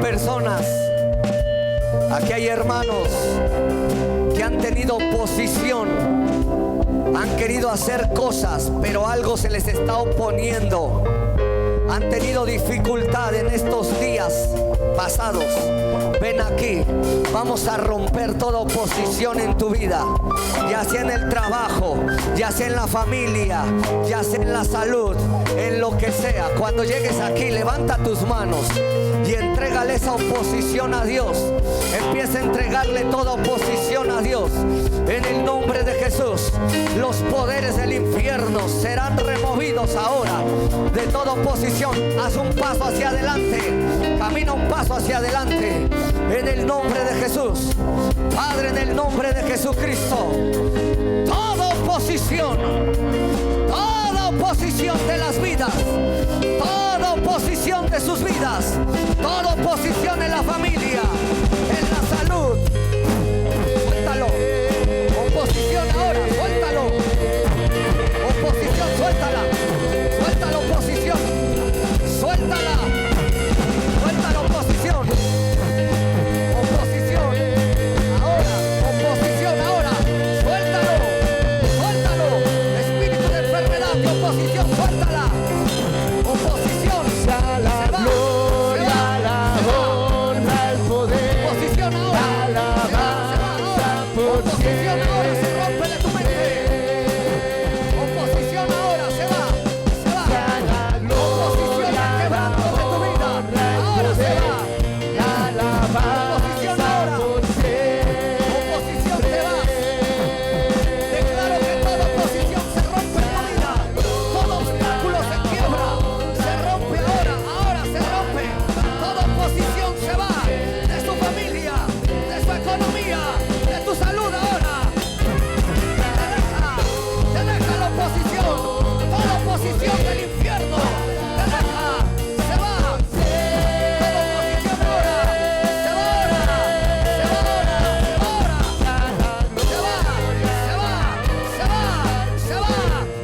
personas, aquí hay hermanos que han tenido posición, han querido hacer cosas, pero algo se les está oponiendo. Han tenido dificultad en estos días pasados. Ven aquí, vamos a romper toda oposición en tu vida, ya sea en el trabajo, ya sea en la familia, ya sea en la salud, en lo que sea. Cuando llegues aquí, levanta tus manos y entrégale esa oposición a Dios. Empieza a entregarle toda oposición a Dios. En el nombre de Jesús, los poderes del infierno serán removidos ahora de toda oposición. Haz un paso hacia adelante, camina un paso hacia adelante, en el nombre de Jesús. Padre, en el nombre de Jesucristo, toda oposición de las vidas, toda oposición de sus vidas, toda oposición en la familia, en la salud, suéltalo. Oposición ahora, suéltalo. Oposición, suéltala. Suéltala, oposición. Suéltala. Suelta la oposición. Oposición. Ahora, oposición ahora. Suéltalo. Suéltalo. Espíritu de enfermedad, de oposición, suéltala. Oposición. Se va. La gloria, la honra, el poder. Oposición ahora. Se va. Oposición ahora. Se rompe de tu mente. Oposición ahora. Se va. Oposición al quebranto de tu vida. Ahora se va. Oposición ahora. Oposición te va. Declaro que toda oposición se rompe en tu vida. Todo obstáculo se quiebra. Se rompe ahora. Ahora se rompe. Toda oposición se va de su familia, de su economía, de tu salud ahora. Te deja la oposición. Toda oposición del infierno. Te deja. Se va. Toda oposición ahora. Se va ahora. Se va ahora. Se va ahora. Se va.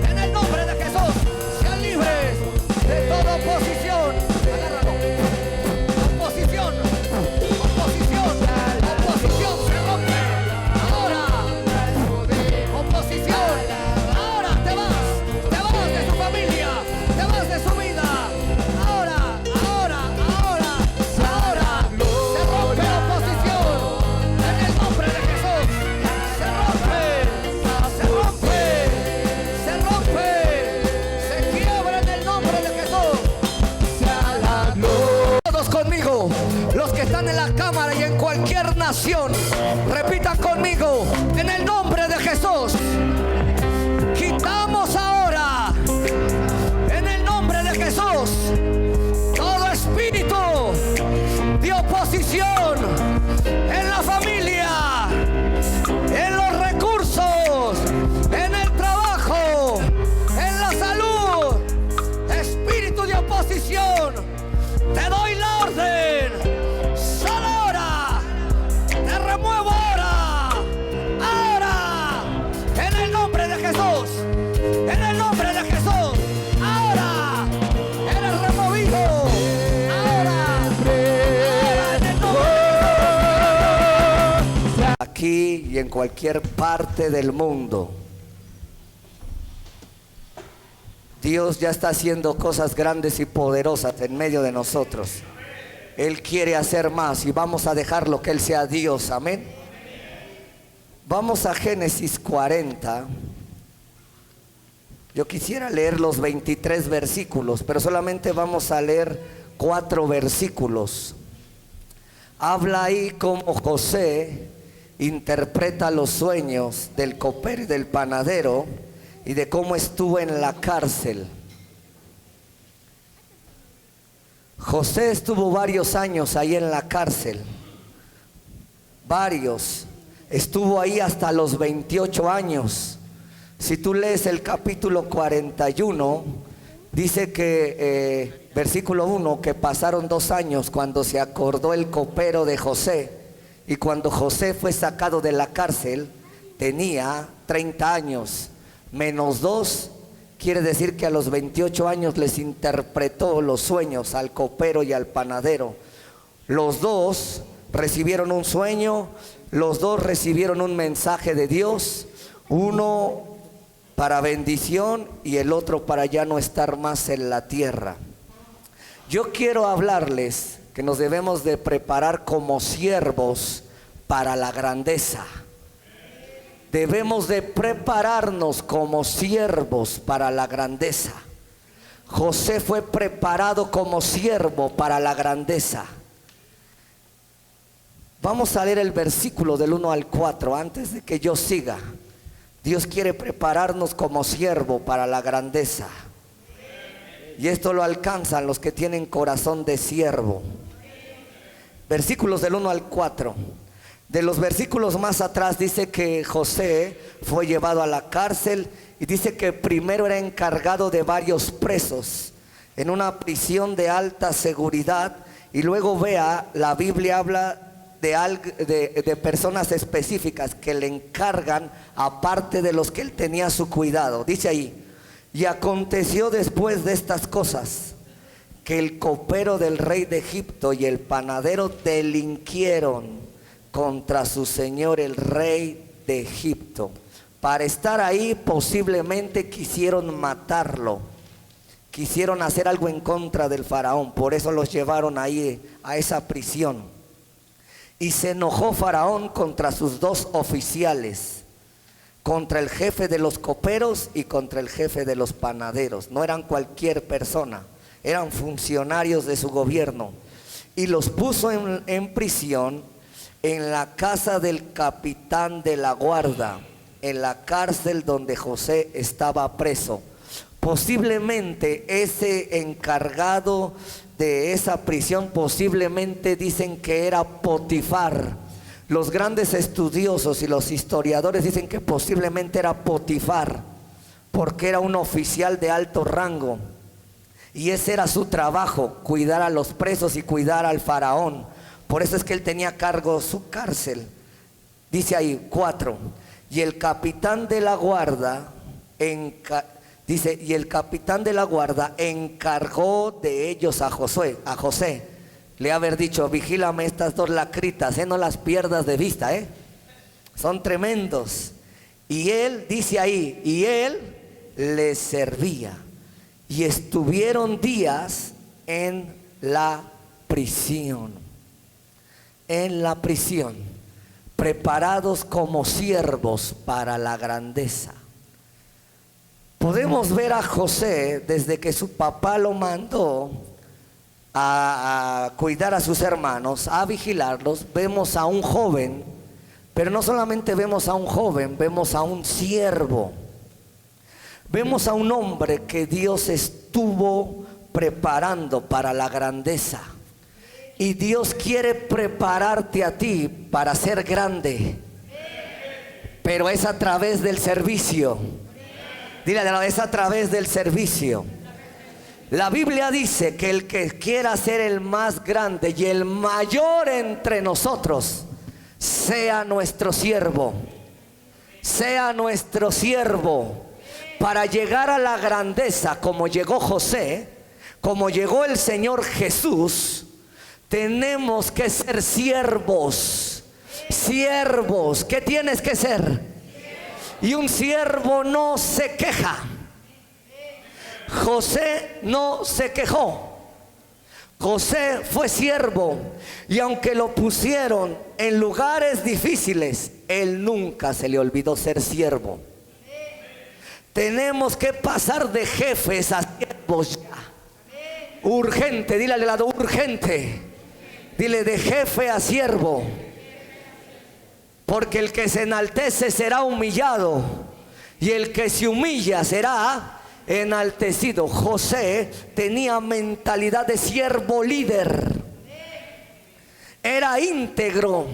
En el nombre de Jesús, sean libres de toda oposición. Agárralo. Oposición. Oposición. Oposición se rompe. Ahora. Oposición. Ahora te vas. Te vas de su familia. Te vas de su vida. Ahora. Se rompe la oposición. En el nombre de Jesús. Se rompe. Se quiebra en el nombre de Jesús. Todos conmigo, los que están en la cámara y en cualquier nación, repitan conmigo, en el nombre de Jesús. Quitamos ahora, en el nombre de Jesús, todo espíritu de oposición en la familia, en los recursos, en el trabajo, en la salud. Espíritu de oposición, te doy la orden. Sal ahora. Te remuevo ahora. En el nombre de Jesús. En el nombre de Jesús. Ahora. Eres removido. Ahora. En el nombre de Jesús. Aquí y en cualquier parte del mundo, Dios ya está haciendo cosas grandes y poderosas en medio de nosotros. Él quiere hacer más y vamos a dejarlo que Él sea Dios. Amén. Vamos a Génesis 40. Yo quisiera leer los 23 versículos, pero solamente vamos a leer 4 versículos. Habla ahí cómo José interpreta los sueños del copero y del panadero y de cómo estuvo en la cárcel. José estuvo varios años ahí en la cárcel, varios. Estuvo ahí hasta los 28 años. Si tú lees el capítulo 41, dice que, versículo 1, que pasaron 2 años cuando se acordó el copero de José, y cuando José fue sacado de la cárcel tenía 30 años, menos 2, quiere decir que a los 28 años les interpretó los sueños al copero y al panadero. Los dos recibieron un sueño, los dos recibieron un mensaje de Dios, uno para bendición y el otro para ya no estar más en la tierra. Yo quiero hablarles que nos debemos de preparar como siervos para la grandeza. Debemos de prepararnos como siervos para la grandeza. José fue preparado como siervo para la grandeza. Vamos a leer el versículo del 1 al 4 antes de que yo siga. Dios quiere prepararnos como siervo para la grandeza. Y esto lo alcanzan los que tienen corazón de siervo. Versículos del 1 al 4. De los versículos más atrás dice que José fue llevado a la cárcel y dice que primero era encargado de varios presos en una prisión de alta seguridad, y luego la Biblia habla de personas específicas que le encargan aparte de los que él tenía a su cuidado. Dice ahí: y aconteció después de estas cosas que el copero del rey de Egipto y el panadero delinquieron contra su señor el rey de Egipto. Para estar ahí posiblemente quisieron matarlo, quisieron hacer algo en contra del faraón, por eso los llevaron ahí a esa prisión. Y se enojó Faraón contra sus dos oficiales, contra el jefe de los coperos y contra el jefe de los panaderos. No eran cualquier persona, eran funcionarios de su gobierno, y los puso en prisión en la casa del capitán de la guarda, en la cárcel donde José estaba preso. Posiblemente ese encargado de esa prisión, posiblemente dicen que era Potifar. Los grandes estudiosos y los historiadores dicen que posiblemente era Potifar, porque era un oficial de alto rango, y ese era su trabajo, cuidar a los presos y cuidar al faraón. Por eso es que él tenía a cargo su cárcel. Dice ahí 4. Y el capitán de la guarda y el capitán de la guarda encargó de ellos a José. Le haber dicho: vigílame estas dos lacritas, no las pierdas de vista, son tremendos. Y él, dice ahí, y él les servía. Y estuvieron días en la prisión. En la prisión, preparados como siervos para la grandeza. Podemos ver a José desde que su papá lo mandó a cuidar a sus hermanos, a vigilarlos. Vemos a un joven, pero no solamente vemos a un joven, vemos a un siervo. Vemos a un hombre que Dios estuvo preparando para la grandeza. Y Dios quiere prepararte a ti para ser grande, pero es a través del servicio. Dile, es a través del servicio. La Biblia dice que el que quiera ser el más grande y el mayor entre nosotros, sea nuestro siervo. Sea nuestro siervo. Para llegar a la grandeza, como llegó José, como llegó el Señor Jesús, tenemos que ser siervos. Siervos. ¿Qué tienes que ser? Y un siervo no se queja. José no se quejó. José fue siervo, y aunque lo pusieron en lugares difíciles, él nunca se le olvidó ser siervo. Tenemos que pasar de jefes a siervos ya. Urgente, dile al lado, urgente. Dile, de jefe a siervo. Porque el que se enaltece será humillado, y el que se humilla será enaltecido. José tenía mentalidad de siervo líder. Era íntegro,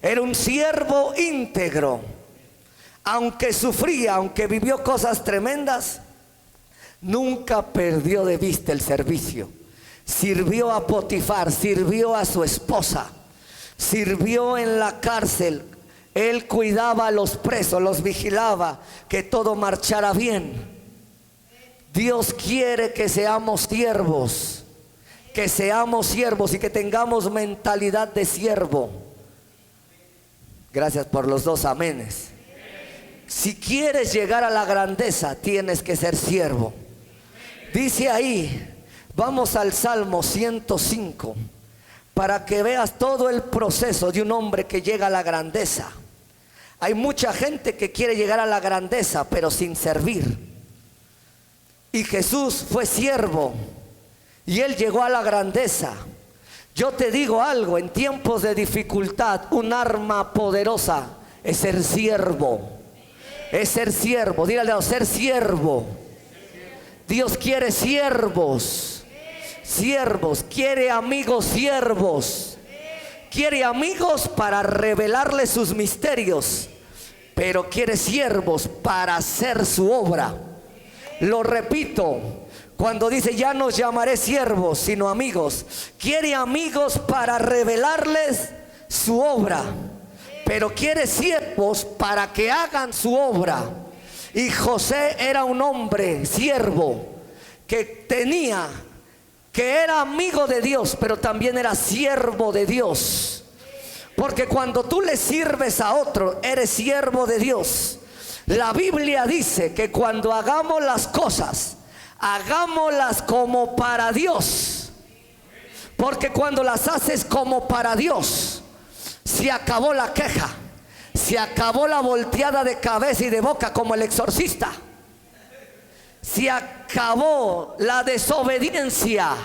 era un siervo íntegro. Aunque sufría, aunque vivió cosas tremendas, nunca perdió de vista el servicio. Sirvió a Potifar, sirvió a su esposa, sirvió en la cárcel. Él cuidaba a los presos, los vigilaba, que todo marchara bien. Dios quiere que seamos siervos, que seamos siervos y que tengamos mentalidad de siervo. Gracias por los dos amenes. Si quieres llegar a la grandeza, tienes que ser siervo. Dice ahí, vamos al Salmo 105, para que veas todo el proceso de un hombre que llega a la grandeza. Hay mucha gente que quiere llegar a la grandeza, pero sin servir. Y Jesús fue siervo y Él llegó a la grandeza. Yo te digo algo, en tiempos de dificultad, un arma poderosa es ser siervo. Es ser siervo, dígale a ser siervo. Dios quiere siervos. Siervos, quiere amigos siervos. Quiere amigos para revelarle sus misterios, pero quiere siervos para hacer su obra. Lo repito, cuando dice ya no llamaré siervos sino amigos, quiere amigos para revelarles su obra, pero quiere siervos para que hagan su obra. Y José era un hombre siervo que era amigo de Dios, pero también era siervo de Dios. Porque cuando tú le sirves a otro, eres siervo de Dios. La Biblia dice que cuando hagamos las cosas, hagámoslas como para Dios. Porque cuando las haces como para Dios, se acabó la queja, se acabó la volteada de cabeza y de boca como el exorcista. Se acabó la desobediencia.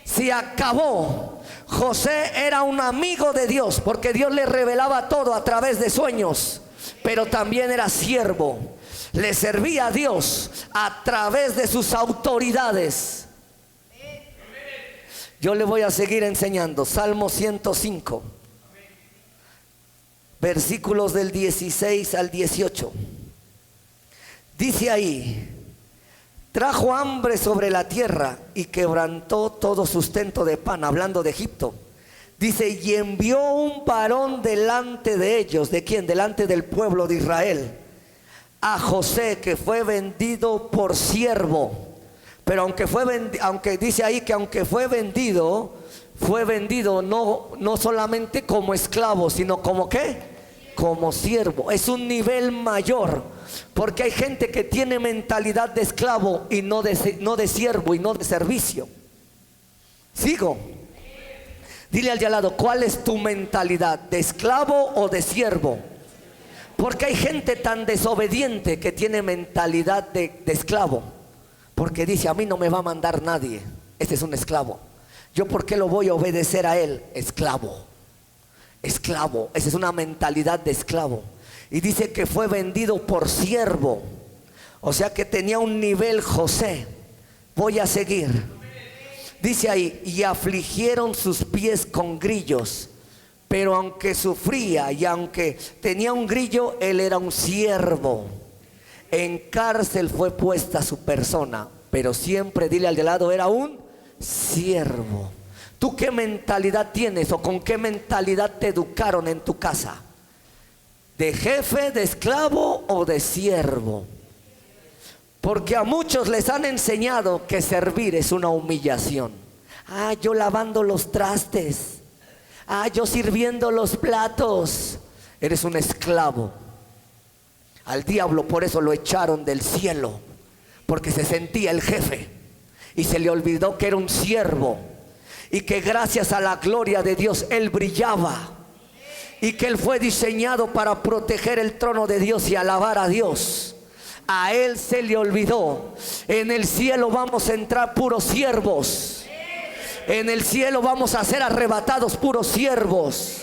Se acabó. José era un amigo de Dios porque Dios le revelaba todo a través de sueños, pero también era siervo. Le servía a Dios a través de sus autoridades. Yo le voy a seguir enseñando. Salmo 105, versículos del 16 al 18. Dice ahí: trajo hambre sobre la tierra y quebrantó todo sustento de pan, hablando de Egipto. Dice, y envió un varón delante de ellos. ¿De quién? Delante del pueblo de Israel. A José, que fue vendido por siervo. Pero aunque dice ahí que aunque fue vendido no solamente como esclavo, sino como ¿qué? Como siervo. Es un nivel mayor, porque hay gente que tiene mentalidad de esclavo y no de siervo y no de servicio. Sigo. Dile al de al lado, ¿cuál es tu mentalidad? ¿De esclavo o de siervo? Porque hay gente tan desobediente que tiene mentalidad de esclavo, porque dice, a mí no me va a mandar nadie. Este es un esclavo. ¿Yo por qué lo voy a obedecer a él? Esclavo. Esclavo. Esa es una mentalidad de esclavo. Y dice que fue vendido por siervo. O sea que tenía un nivel José. Voy a seguir. Dice ahí, y afligieron sus pies con grillos. Pero aunque sufría y aunque tenía un grillo, él era un siervo. En cárcel fue puesta su persona, pero siempre, dile al de lado, era un siervo. ¿Tú qué mentalidad tienes o con qué mentalidad te educaron en tu casa? ¿De jefe, de esclavo o de siervo? Porque a muchos les han enseñado que servir es una humillación. Ah, yo lavando los trastes. Ah, yo sirviendo los platos. Eres un esclavo. Al diablo por eso lo echaron del cielo, porque se sentía el jefe y se le olvidó que era un siervo, y que gracias a la gloria de Dios él brillaba, y que él fue diseñado para proteger el trono de Dios y alabar a Dios. A él se le olvidó. En el cielo vamos a entrar puros siervos. En el cielo vamos a ser arrebatados puros siervos.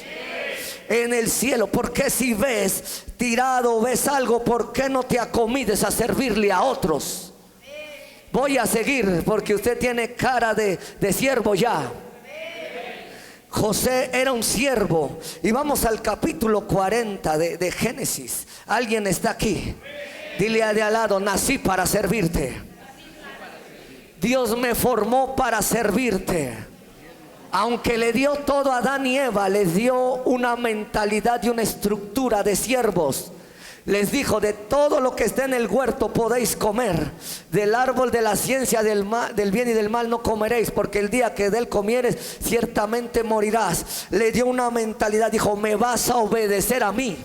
En el cielo, porque si ves tirado, ves algo, ¿por qué no te acomides a servirle a otros? Voy a seguir porque usted tiene cara de siervo ya. José era un siervo. Y vamos al capítulo 40 de Génesis. ¿Alguien está aquí? Dile de al lado, nací para servirte. Dios me formó para servirte. Aunque le dio todo a Adán y Eva, les dio una mentalidad y una estructura de siervos Les dijo: de todo lo que está en el huerto podéis comer, del árbol de la ciencia del bien y del mal no comeréis, porque el día que de él comieres ciertamente morirás. Le dio una mentalidad, dijo: me vas a obedecer a mí,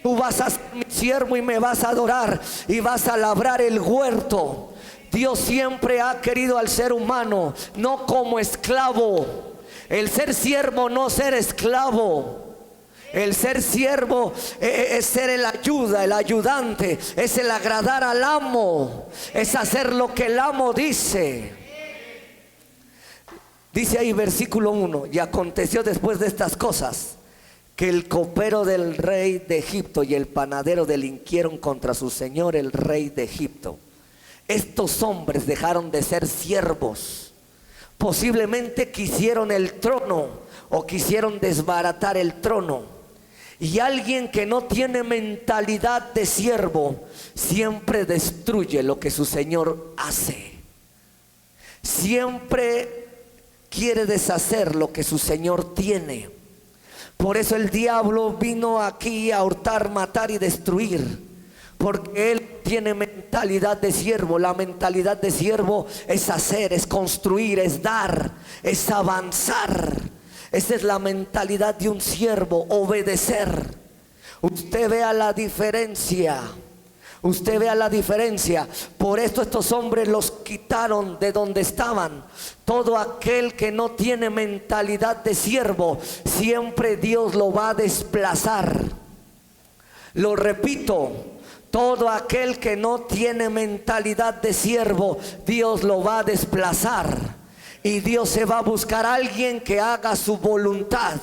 tú vas a ser mi siervo y me vas a adorar y vas a labrar el huerto. Dios siempre ha querido al ser humano no como esclavo. El ser siervo no ser esclavo. El ser siervo es ser el ayuda, el ayudante, es el agradar al amo, es hacer lo que el amo dice. Dice ahí versículo 1: y aconteció después de estas cosas, que el copero del rey de Egipto y el panadero delinquieron contra su señor el rey de Egipto. Estos hombres dejaron de ser siervos. Posiblemente quisieron el trono o quisieron desbaratar el trono. Y alguien que no tiene mentalidad de siervo siempre destruye lo que su Señor hace. Siempre quiere deshacer lo que su Señor tiene. Por eso el diablo vino aquí a hurtar, matar y destruir, porque él tiene mentalidad de siervo. La mentalidad de siervo es hacer, es construir, es dar, es avanzar. Esa es la mentalidad de un siervo, obedecer. Usted vea la diferencia. Usted vea la diferencia. Por esto estos hombres los quitaron de donde estaban. Todo aquel que no tiene mentalidad de siervo, siempre Dios lo va a desplazar. Lo repito, todo aquel que no tiene mentalidad de siervo, Dios lo va a desplazar. Y Dios se va a buscar a alguien que haga su voluntad.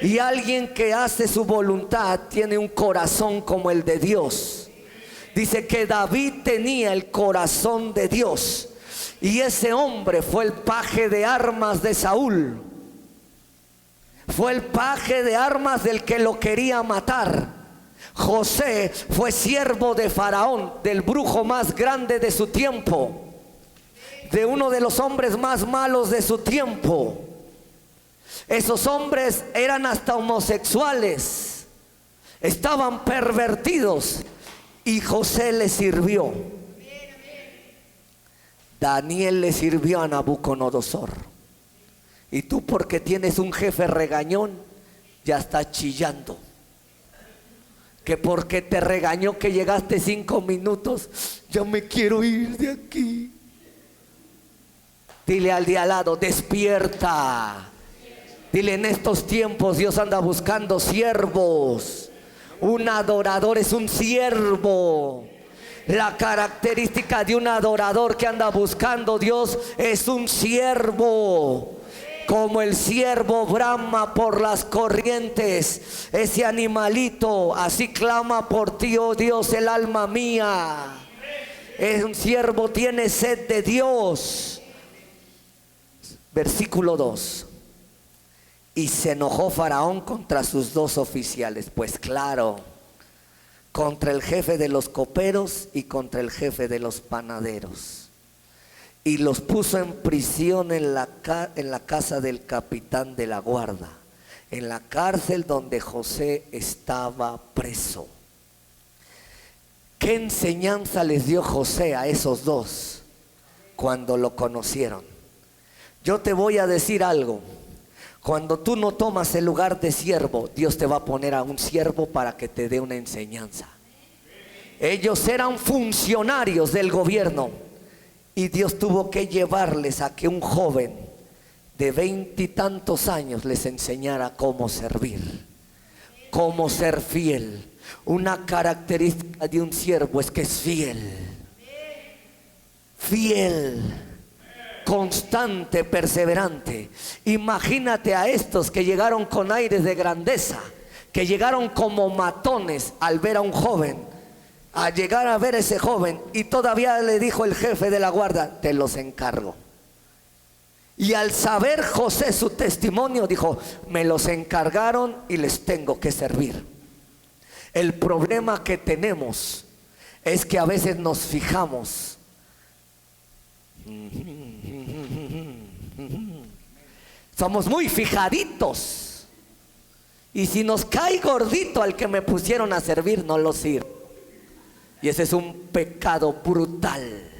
Y alguien que hace su voluntad tiene un corazón como el de Dios. Dice que David tenía el corazón de Dios. Y ese hombre fue el paje de armas de Saúl. Fue el paje de armas del que lo quería matar. José fue siervo de Faraón, del brujo más grande de su tiempo, de uno de los hombres más malos de su tiempo. Esos hombres eran hasta homosexuales, estaban pervertidos, y José le sirvió. Daniel le sirvió a Nabucodonosor. Y tú, porque tienes un jefe regañón, ya estás chillando. Que porque te regañó que llegaste 5 minutos, ya me quiero ir de aquí. Dile al de al lado: despierta. Dile: en estos tiempos Dios anda buscando siervos. Un adorador es un siervo. La característica de un adorador que anda buscando Dios es un siervo. Como el siervo brama por las corrientes, ese animalito así clama por ti, oh Dios, el alma mía. Un siervo tiene sed de Dios. Versículo 2: y se enojó Faraón contra sus 2 oficiales. Pues claro, contra el jefe de los coperos y contra el jefe de los panaderos. Y los puso en prisión en la casa del capitán de la guarda, en la cárcel donde José estaba preso. ¿Qué enseñanza les dio José a esos 2 cuando lo conocieron? Yo te voy a decir algo. Cuando tú no tomas el lugar de siervo, Dios te va a poner a un siervo para que te dé una enseñanza. Ellos eran funcionarios del gobierno y Dios tuvo que llevarles a que un joven de 20 y tantos años les enseñara cómo servir, cómo ser fiel. Una característica de un siervo es que es fiel. Fiel, constante, perseverante. Imagínate a estos que llegaron con aires de grandeza, que llegaron como matones al ver a un joven, a llegar a ver a ese joven, y todavía le dijo el jefe de la guardia: te los encargo. Y al saber José su testimonio, dijo: me los encargaron y les tengo que servir. El problema que tenemos es que a veces nos fijamos. Somos muy fijaditos. Y si nos cae gordito al que me pusieron a servir, no lo sirvo. Y ese es un pecado brutal.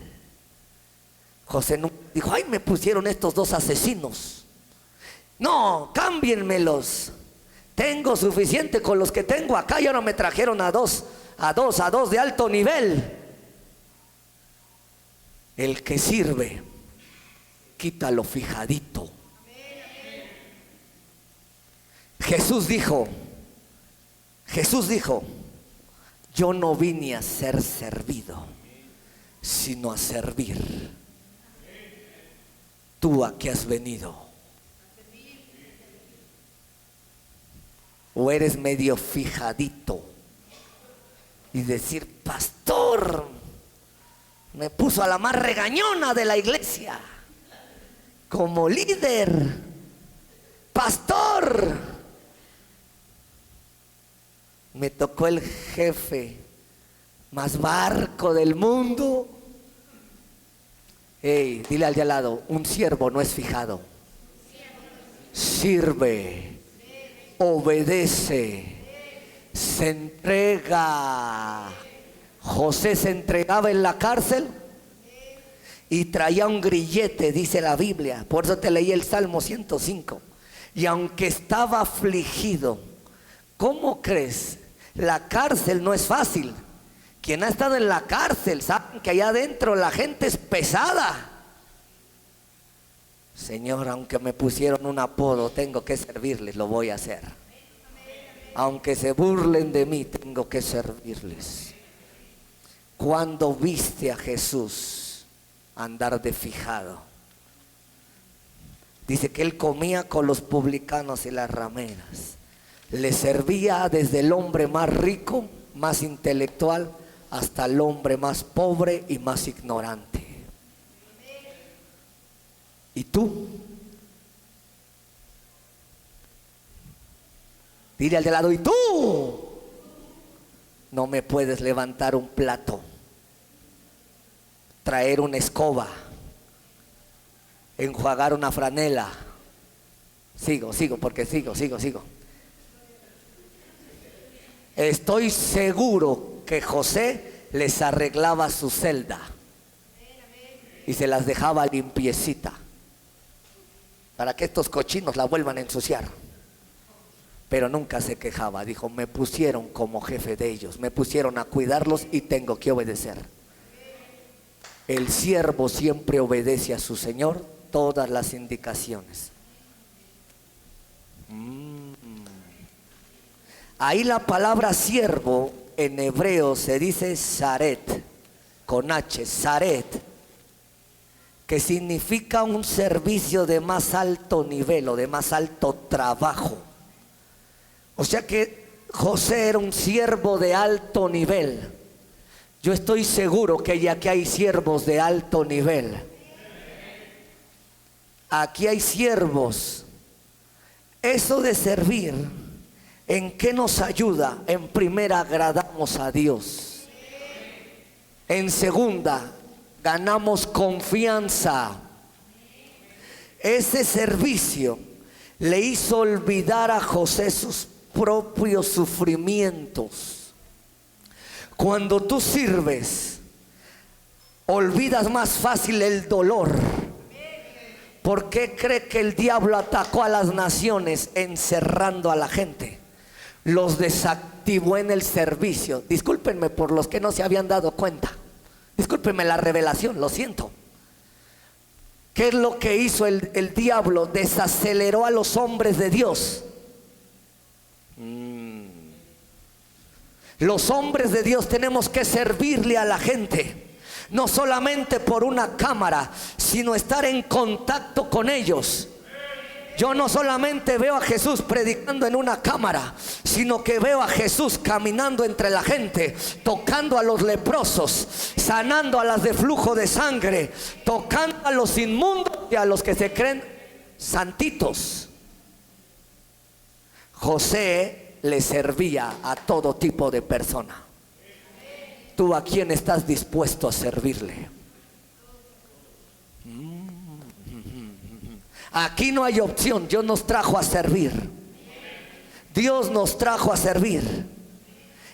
José no dijo, ay, me pusieron estos dos asesinos. No, cámbienmelos. Tengo suficiente con los que tengo acá y ahora me trajeron a dos de alto nivel. El que sirve, quítalo fijadito. Jesús dijo, yo no vine a ser servido, sino a servir. ¿Tú a qué has venido? ¿O eres medio fijadito y decir, pastor, me puso a la más regañona de la iglesia como líder? Pastor, me tocó el jefe más barco del mundo. Hey, dile al de al lado, un siervo no es fijado. Sirve, obedece, se entrega. José se entregaba en la cárcel y traía un grillete, dice la Biblia. Por eso te leí el Salmo 105. Y aunque estaba afligido, ¿cómo crees? La cárcel no es fácil. Quien ha estado en la cárcel sabe que allá adentro la gente es pesada. Señor, aunque me pusieron un apodo, tengo que servirles, lo voy a hacer. Aunque se burlen de mí, tengo que servirles. ¿Cuándo viste a Jesús andar de fijado? Dice que él comía con los publicanos y las rameras. Le servía desde el hombre más rico, más intelectual, hasta el hombre más pobre y más ignorante. ¿Y tú? Dile al de lado, ¿y tú? No me puedes levantar un plato, traer una escoba, enjuagar una franela. Sigo. Estoy seguro que José les arreglaba su celda y se las dejaba limpiecita para que estos cochinos la vuelvan a ensuciar. Pero nunca se quejaba. Dijo, me pusieron como jefe de ellos, me pusieron a cuidarlos y tengo que obedecer. El siervo siempre obedece a su señor todas las indicaciones. Ahí la palabra siervo en hebreo se dice saret, con H, saret, que significa un servicio de más alto nivel o de más alto trabajo. O sea que José era un siervo de alto nivel. Yo estoy seguro que ya que hay siervos de alto nivel, aquí hay siervos. Eso de servir, ¿en qué nos ayuda? En primera, agradamos a Dios. En segunda, ganamos confianza. Ese servicio le hizo olvidar a José sus propios sufrimientos. Cuando tú sirves, olvidas más fácil el dolor. ¿Por qué cree que el diablo atacó a las naciones encerrando a la gente? Los desactivó en el servicio. Discúlpenme por los que no se habían dado cuenta. Discúlpenme la revelación, lo siento. ¿Qué es lo que hizo el diablo? Desaceleró a los hombres de Dios. Los hombres de Dios tenemos que servirle a la gente. No solamente por una cámara, sino estar en contacto con ellos. Yo no solamente veo a Jesús predicando en una cámara, sino que veo a Jesús caminando entre la gente, tocando a los leprosos, sanando a las de flujo de sangre, tocando a los inmundos y a los que se creen santitos. José le servía a todo tipo de persona. ¿Tú a quién estás dispuesto a servirle? Aquí no hay opción. Dios nos trajo a servir. Dios nos trajo a servir.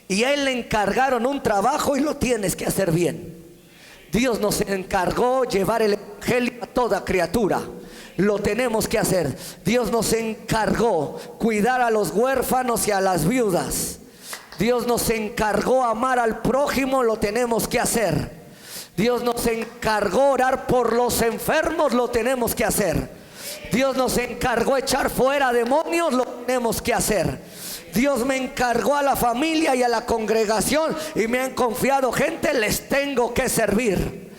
Y a Él le encargaron un trabajo y lo tienes que hacer bien. Dios nos encargó llevar el evangelio a toda criatura. Lo tenemos que hacer. Dios nos encargó cuidar a los huérfanos y a las viudas. Dios nos encargó amar al prójimo, lo tenemos que hacer. Dios nos encargó orar por los enfermos, lo tenemos que hacer. Dios nos encargó echar fuera demonios, lo tenemos que hacer. Dios me encargó a la familia y a la congregación y me han confiado gente, les tengo que servir.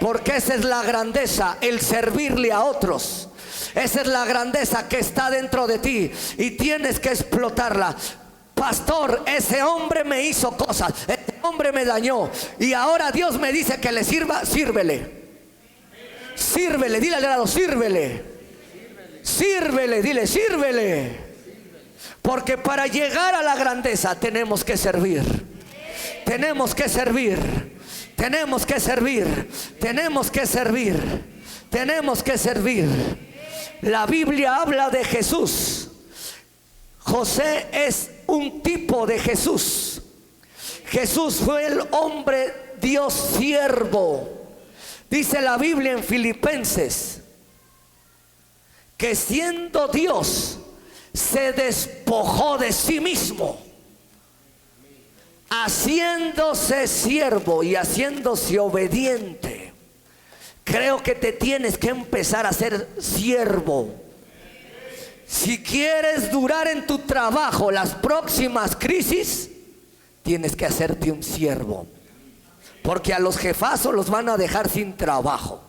Porque esa es la grandeza, el servirle a otros. Esa es la grandeza que está dentro de ti y tienes que explotarla. Pastor, ese hombre me hizo cosas, ese hombre me dañó y ahora Dios me dice que le sirva, sírvele. Sírvele, dile al lado, sírvele. Sírvele, dile, sírvele. Porque para llegar a la grandeza tenemos que servir. Tenemos que servir. Tenemos que servir. Tenemos que servir. Tenemos que servir. La Biblia habla de Jesús. José es un tipo de Jesús. Jesús fue el hombre Dios siervo. Dice la Biblia en Filipenses que siendo Dios se despojó de sí mismo, haciéndose siervo y haciéndose obediente. Creo que te tienes que empezar a ser siervo. Si quieres durar en tu trabajo las próximas crisis, tienes que hacerte un siervo. Porque a los jefazos los van a dejar sin trabajo.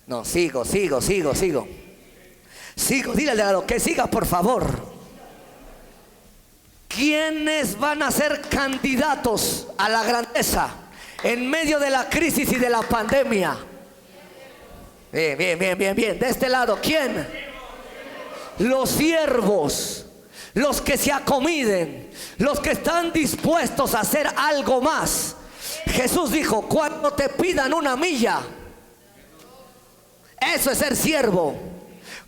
No, sigo. Sigo, dile a lo que siga, por favor. ¿Quiénes van a ser candidatos a la grandeza en medio de la crisis y de la pandemia? Bien. De este lado, ¿quién? Los siervos, los que se acomiden, los que están dispuestos a hacer algo más. Jesús dijo, cuando te pidan una milla, eso es ser siervo.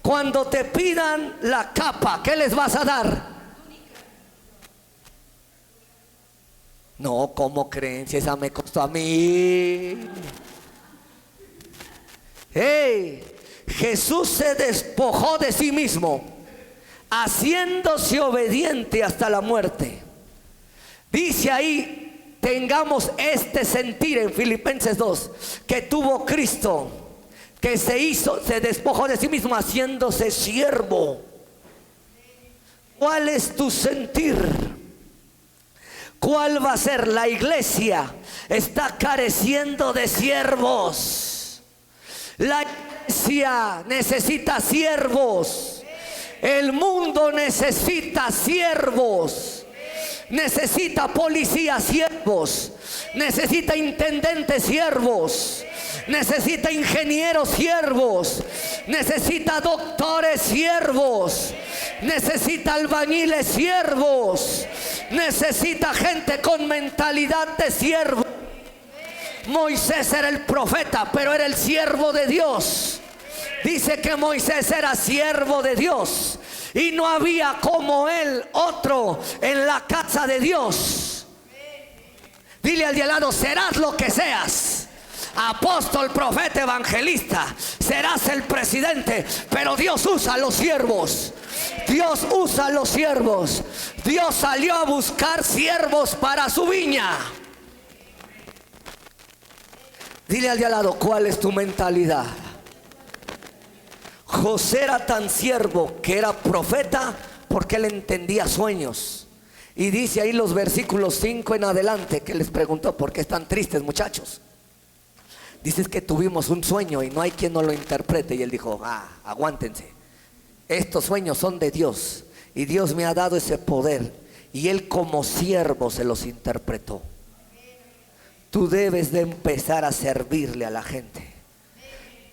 Cuando te pidan la capa, ¿qué les vas a dar? No, ¿cómo creen? Si esa me costó a mí. Hey, Jesús se despojó de sí mismo, haciéndose obediente hasta la muerte. Dice ahí, tengamos este sentir en Filipenses 2, que tuvo Cristo, que se despojó de sí mismo haciéndose siervo. ¿Cuál es tu sentir? ¿Cuál va a ser? La iglesia está careciendo de siervos. La iglesia necesita siervos. El mundo necesita siervos. Necesita policías siervos. Necesita intendentes siervos. Necesita ingenieros siervos. Necesita doctores siervos. Necesita albañiles siervos. Necesita gente con mentalidad de siervo. Moisés era el profeta, pero era el siervo de Dios. Dice que Moisés era siervo de Dios y no había como él otro en la casa de Dios. Dile al de al lado, serás lo que seas, apóstol, profeta, evangelista, serás el presidente, pero Dios usa a los siervos. Dios usa a los siervos. Dios salió a buscar siervos para su viña. Dile al de al lado, ¿cuál es tu mentalidad? José era tan siervo que era profeta porque él entendía sueños. Y dice ahí los versículos 5 en adelante que les preguntó, ¿por qué están tristes, muchachos? Dices que tuvimos un sueño y no hay quien no lo interprete. Y él dijo, aguántense. Estos sueños son de Dios y Dios me ha dado ese poder y él como siervo se los interpretó. Tú debes de empezar a servirle a la gente,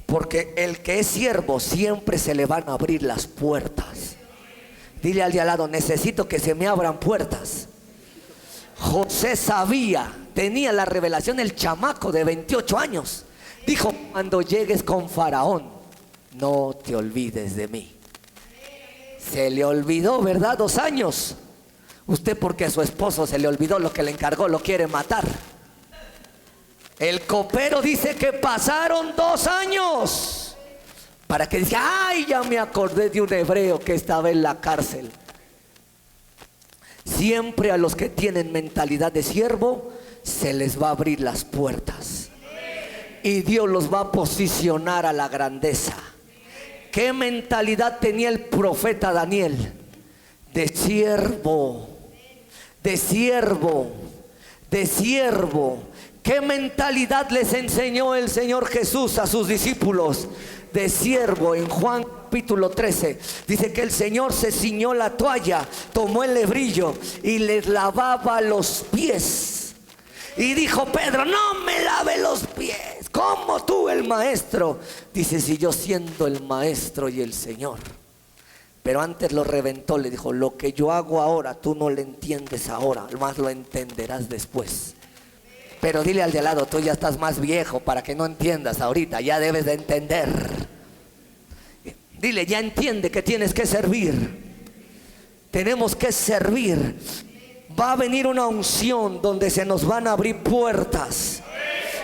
porque el que es siervo siempre se le van a abrir las puertas. Dile al de al lado, necesito que se me abran puertas. José sabía, tenía la revelación, el chamaco de 28 años. Dijo, cuando llegues con Faraón, no te olvides de mí. Se le olvidó, ¿verdad? 2 años. Usted, porque a su esposo se le olvidó lo que le encargó, lo quiere matar. El copero dice que pasaron 2 años para que diga, ay, ya me acordé de un hebreo que estaba en la cárcel. Siempre a los que tienen mentalidad de siervo se les va a abrir las puertas y Dios los va a posicionar a la grandeza. ¿Qué mentalidad tenía el profeta Daniel? De siervo, de siervo, de siervo. ¿Qué mentalidad les enseñó el Señor Jesús a sus discípulos? De siervo. En Juan capítulo 13 dice que el Señor se ciñó la toalla, tomó el lebrillo y les lavaba los pies. Y dijo Pedro, no me lave los pies. ¿Cómo tú, el maestro? Dice, si yo siendo el maestro y el Señor. Pero antes lo reventó, le dijo, lo que yo hago ahora tú no lo entiendes ahora, más lo entenderás después. Pero dile al de al lado, tú ya estás más viejo para que no entiendas ahorita, ya debes de entender. Dile, ya entiende que tienes que servir. Tenemos que servir. Va a venir una unción donde se nos van a abrir puertas.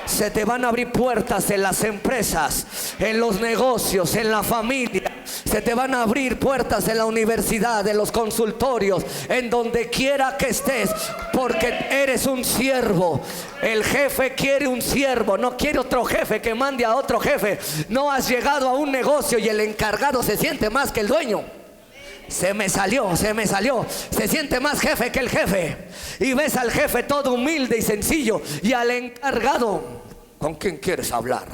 Se te van a abrir puertas en las empresas, en los negocios, en la familia. Se te van a abrir puertas en la universidad, en los consultorios, en donde quiera que estés, porque eres un siervo. El jefe quiere un siervo, no quiere otro jefe que mande a otro jefe. No has llegado a un negocio y el encargado se siente más que el dueño. Se me salió. Se siente más jefe que el jefe. Y ves al jefe todo humilde y sencillo, y al encargado, ¿con quién quieres hablar?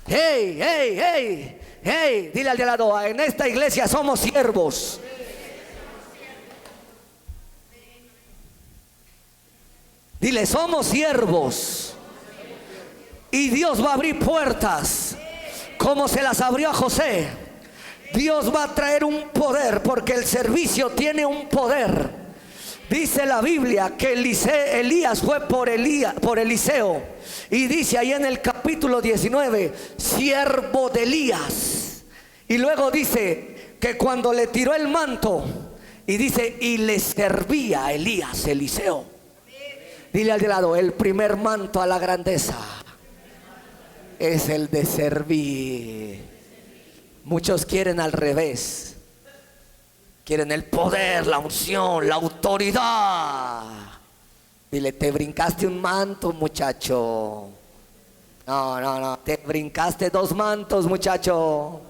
Hey, dile al de al lado, en esta iglesia somos siervos. Dile, somos siervos. Y Dios va a abrir puertas como se las abrió a José. Dios va a traer un poder, porque el servicio tiene un poder. Dice la Biblia que Elías fue por Eliseo, y dice ahí en el capítulo 19, siervo de Elías. Y luego dice que cuando le tiró el manto, y dice, y le servía a Elías, Eliseo. Dile al de lado, el primer manto a la grandeza es el de servir. Muchos quieren al revés. Quieren el poder, la unción, la autoridad. Dile, te brincaste un manto, muchacho. No, te brincaste 2 mantos, muchacho.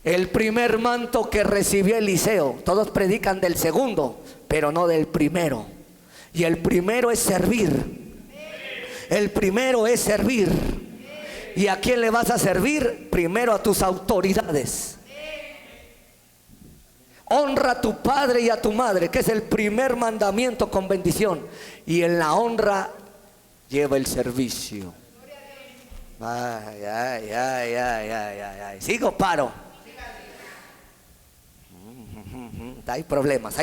El primer manto que recibió Eliseo, todos predican del segundo, pero no del primero. Y el primero es servir. El primero es servir. ¿Y a quién le vas a servir? Primero a tus autoridades. Honra a tu padre y a tu madre, que es el primer mandamiento con bendición. Y en la honra lleva el servicio. Ay. Sigo, paro. Hay problemas.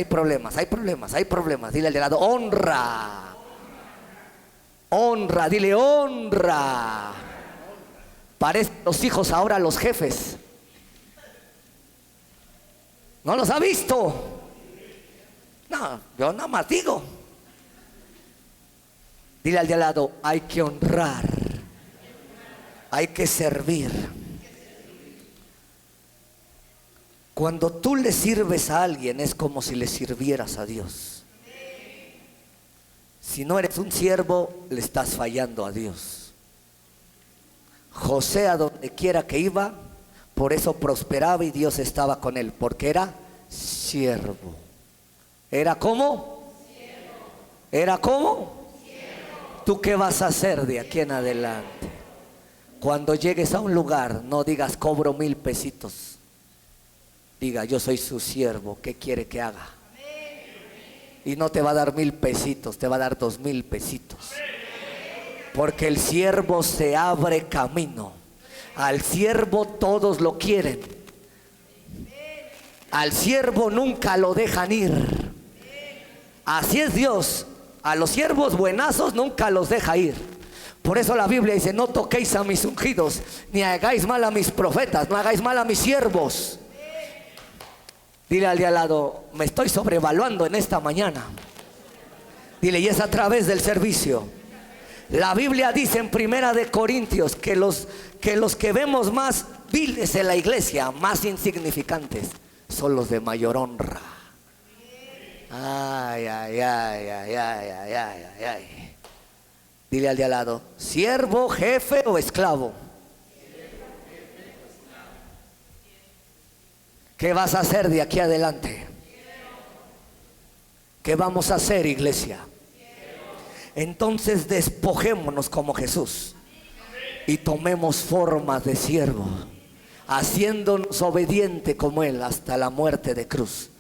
Dile al de lado, honra. Honra, dile, honra. Parecen los hijos ahora los jefes. ¿No los ha visto? No, yo nada más digo. Dile al de al lado, hay que honrar. Hay que servir. Cuando tú le sirves a alguien es como si le sirvieras a Dios. Si no eres un siervo, le estás fallando a Dios. José, a donde quiera que iba, por eso prosperaba y Dios estaba con él, porque era siervo. ¿Era cómo? ¿Era cómo? ¿Tú qué vas a hacer de aquí en adelante? Cuando llegues a un lugar, no digas cobro 1000 pesitos. Diga, yo soy su siervo, ¿qué quiere que haga? Y no te va a dar 1000 pesitos, te va a dar 2000 pesitos. Porque el siervo se abre camino. Al siervo todos lo quieren. Al siervo nunca lo dejan ir. Así es Dios. A los siervos buenazos nunca los deja ir. Por eso la Biblia dice: no toquéis a mis ungidos, ni hagáis mal a mis profetas, no hagáis mal a mis siervos. Dile al de al lado: me estoy sobrevaluando en esta mañana. Dile: y es a través del servicio. La Biblia dice en Primera de Corintios que los que vemos más viles en la iglesia, más insignificantes, son los de mayor honra. Ay, ay, ay, ay, ay, ay, ay, ay. Dile al de al lado: siervo, jefe o esclavo. ¿Qué vas a hacer de aquí adelante? ¿Qué vamos a hacer, iglesia? Entonces despojémonos como Jesús y tomemos formas de siervo, haciéndonos obediente como Él hasta la muerte de cruz.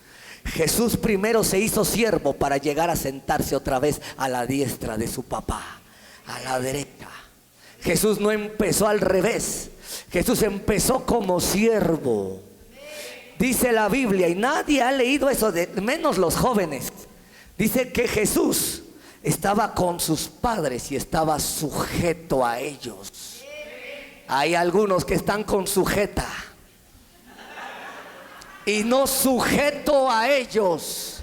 Jesús primero se hizo siervo para llegar a sentarse otra vez a la diestra de su papá, a la derecha. Jesús no empezó al revés, Jesús empezó como siervo. Dice la Biblia, y nadie ha leído eso, menos los jóvenes. Dice que Jesús estaba con sus padres y estaba sujeto a ellos. Hay algunos que están con sujeta y no sujeto a ellos.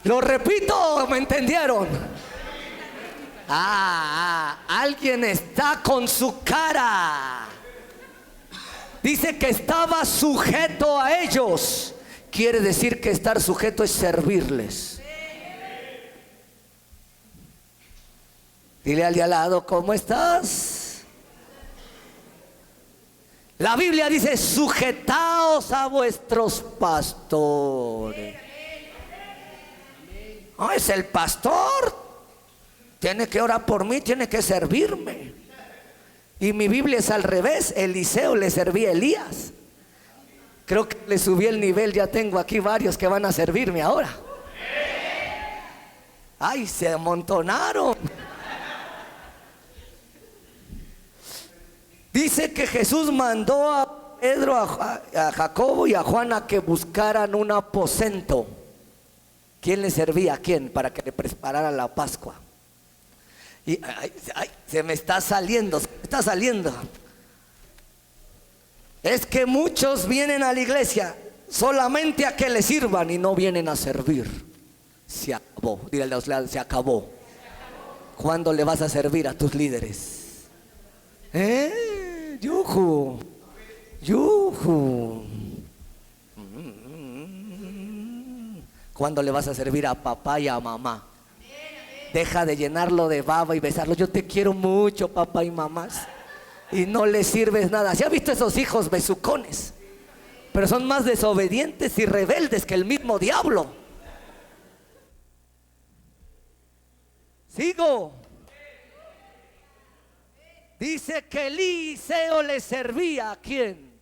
Lo repito, ¿me entendieron? Alguien está con su cara. Dice que estaba sujeto a ellos. Quiere decir que estar sujeto es servirles. Dile al de al lado: ¿cómo estás? La Biblia dice: sujetaos a vuestros pastores. No es el pastor, tiene que orar por mí, tiene que servirme. Y mi Biblia es al revés. Eliseo le servía a Elías. Creo que le subí el nivel. Ya tengo aquí varios que van a servirme ahora. Ay, se amontonaron. Dice que Jesús mandó a Pedro, a Jacobo y a Juan a que buscaran un aposento. ¿Quién le servía a quién? Para que le prepararan la Pascua. Y se me está saliendo, Es que muchos vienen a la iglesia solamente a que le sirvan y no vienen a servir. Se acabó. Dile a los lados: se acabó. ¿Cuándo le vas a servir a tus líderes? Yuju. ¿Cuándo le vas a servir a papá y a mamá? Deja de llenarlo de baba y besarlo. Yo te quiero mucho, papá y mamás. Y no le sirves nada. ¿Se ha visto esos hijos besucones? Pero son más desobedientes y rebeldes que el mismo diablo. Sigo. Dice que Eliseo le servía ¿a quién?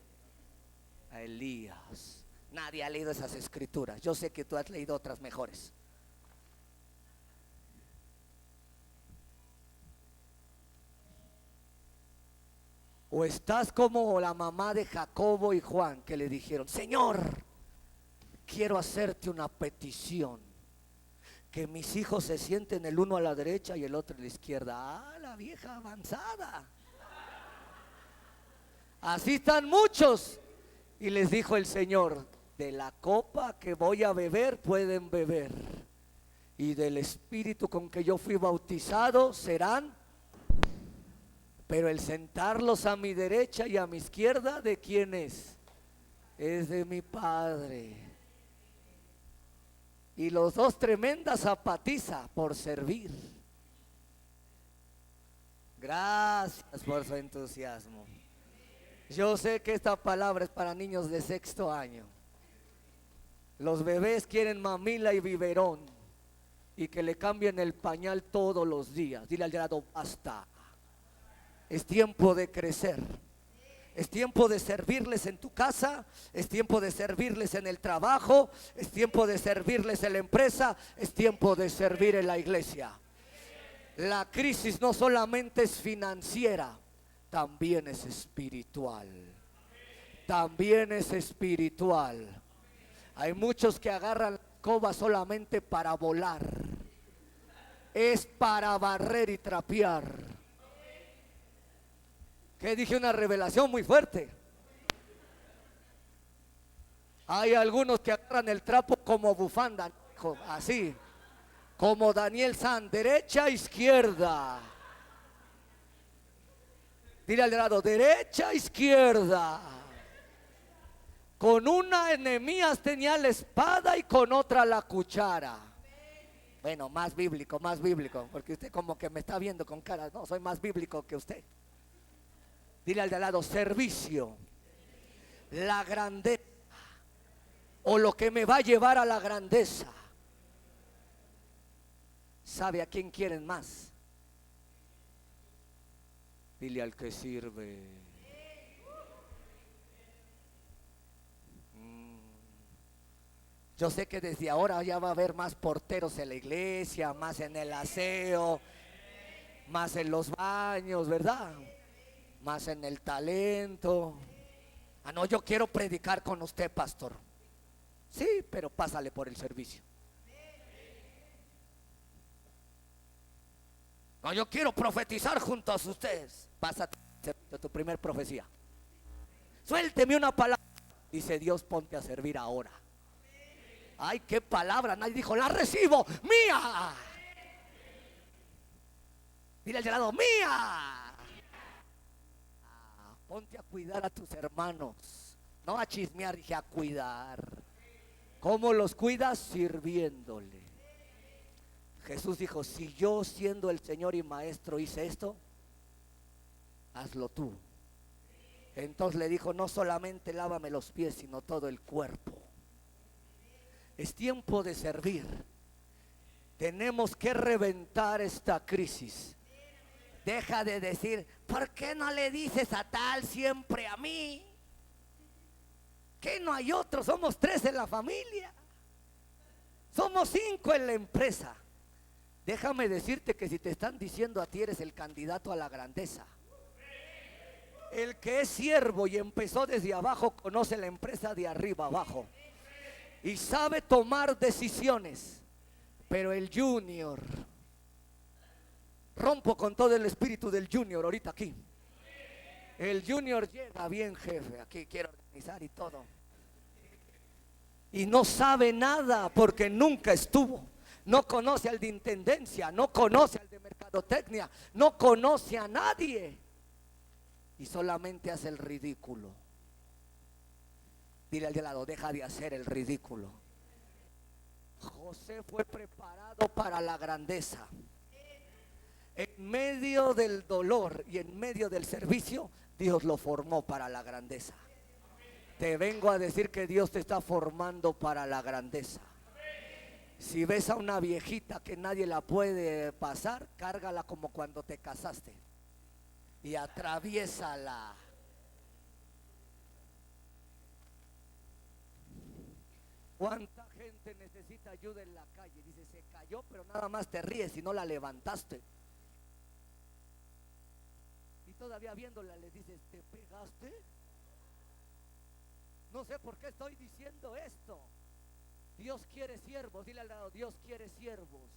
A Elías. Nadie ha leído esas escrituras. Yo sé que tú has leído otras mejores. O estás como la mamá de Jacobo y Juan, que le dijeron: Señor, quiero hacerte una petición, que mis hijos se sienten el uno a la derecha y el otro a la izquierda. La vieja avanzada. Así están muchos. Y les dijo el Señor: de la copa que voy a beber pueden beber, y del espíritu con que yo fui bautizado serán. Pero el sentarlos a mi derecha y a mi izquierda, ¿de quién es? Es de mi Padre. Y los dos tremenda zapatiza por servir. Gracias por su entusiasmo. Yo sé que esta palabra es para niños de 6º año. Los bebés quieren mamila y biberón, y que le cambien el pañal todos los días. Dile al lado: basta. Es tiempo de crecer. Es tiempo de servirles en tu casa. Es tiempo de servirles en el trabajo. Es tiempo de servirles en la empresa. Es tiempo de servir en la iglesia. La crisis no solamente es financiera, también es espiritual. También es espiritual. Hay muchos que agarran la escoba solamente para volar. es para barrer y trapear. Que dije una revelación muy fuerte. Hay algunos que agarran el trapo como bufanda, así, como Daniel San, derecha, izquierda. Dile al lado, derecha, izquierda. Con una Nehemías tenía la espada y con otra la cuchara. Bueno, más bíblico, porque usted como que me está viendo con cara. No, soy más bíblico que usted. Dile al de lado, servicio, la grandeza, o lo que me va a llevar a la grandeza. ¿Sabe a quién quieren más? Dile al que sirve. Yo sé que desde ahora ya va a haber más porteros en la iglesia, más en el aseo, más en los baños, ¿verdad? Más en el talento. Ah, no, yo quiero predicar con usted, pastor. Sí, pero pásale por el servicio. No, yo quiero profetizar junto a ustedes. Pásate tu primer profecía. Suélteme una palabra. Dice Dios, ponte a servir ahora. Ay, qué palabra. Nadie dijo, la recibo, mía. Dile al de lado, mía. Ponte a cuidar a tus hermanos. No a chismear, dije a cuidar. ¿Cómo los cuidas? Sirviéndole. Jesús dijo, si yo siendo el Señor y Maestro hice esto, hazlo tú. Entonces le dijo, no solamente lávame los pies, sino todo el cuerpo. Es tiempo de servir. Tenemos que reventar esta crisis. Deja de decir, ¿por qué no le dices a tal siempre a mí? ¿Qué no hay otro? Somos 3 en la familia. Somos 5 en la empresa. Déjame decirte que si te están diciendo a ti eres el candidato a la grandeza. El que es siervo y empezó desde abajo conoce la empresa de arriba abajo y sabe tomar decisiones. Pero el junior, rompo con todo el espíritu del junior ahorita aquí. El junior llega bien, jefe, aquí quiero organizar y todo, y no sabe nada porque nunca estuvo. No conoce al de intendencia, no conoce al de mercadotecnia, no conoce a nadie y solamente hace el ridículo. Dile al de lado, deja de hacer el ridículo. José fue preparado para la grandeza. En medio del dolor y en medio del servicio, Dios lo formó para la grandeza. Te vengo a decir que Dios te está formando para la grandeza. Si ves a una viejita que nadie la puede pasar, cárgala como cuando te casaste y atraviésala. ¿Cuánta gente necesita ayuda en la calle? Dice, se cayó, pero nada más te ríes y no la levantaste. Y todavía viéndola le dices, ¿te pegaste? No sé por qué estoy diciendo esto. Dios quiere siervos. Dile al lado, Dios quiere siervos.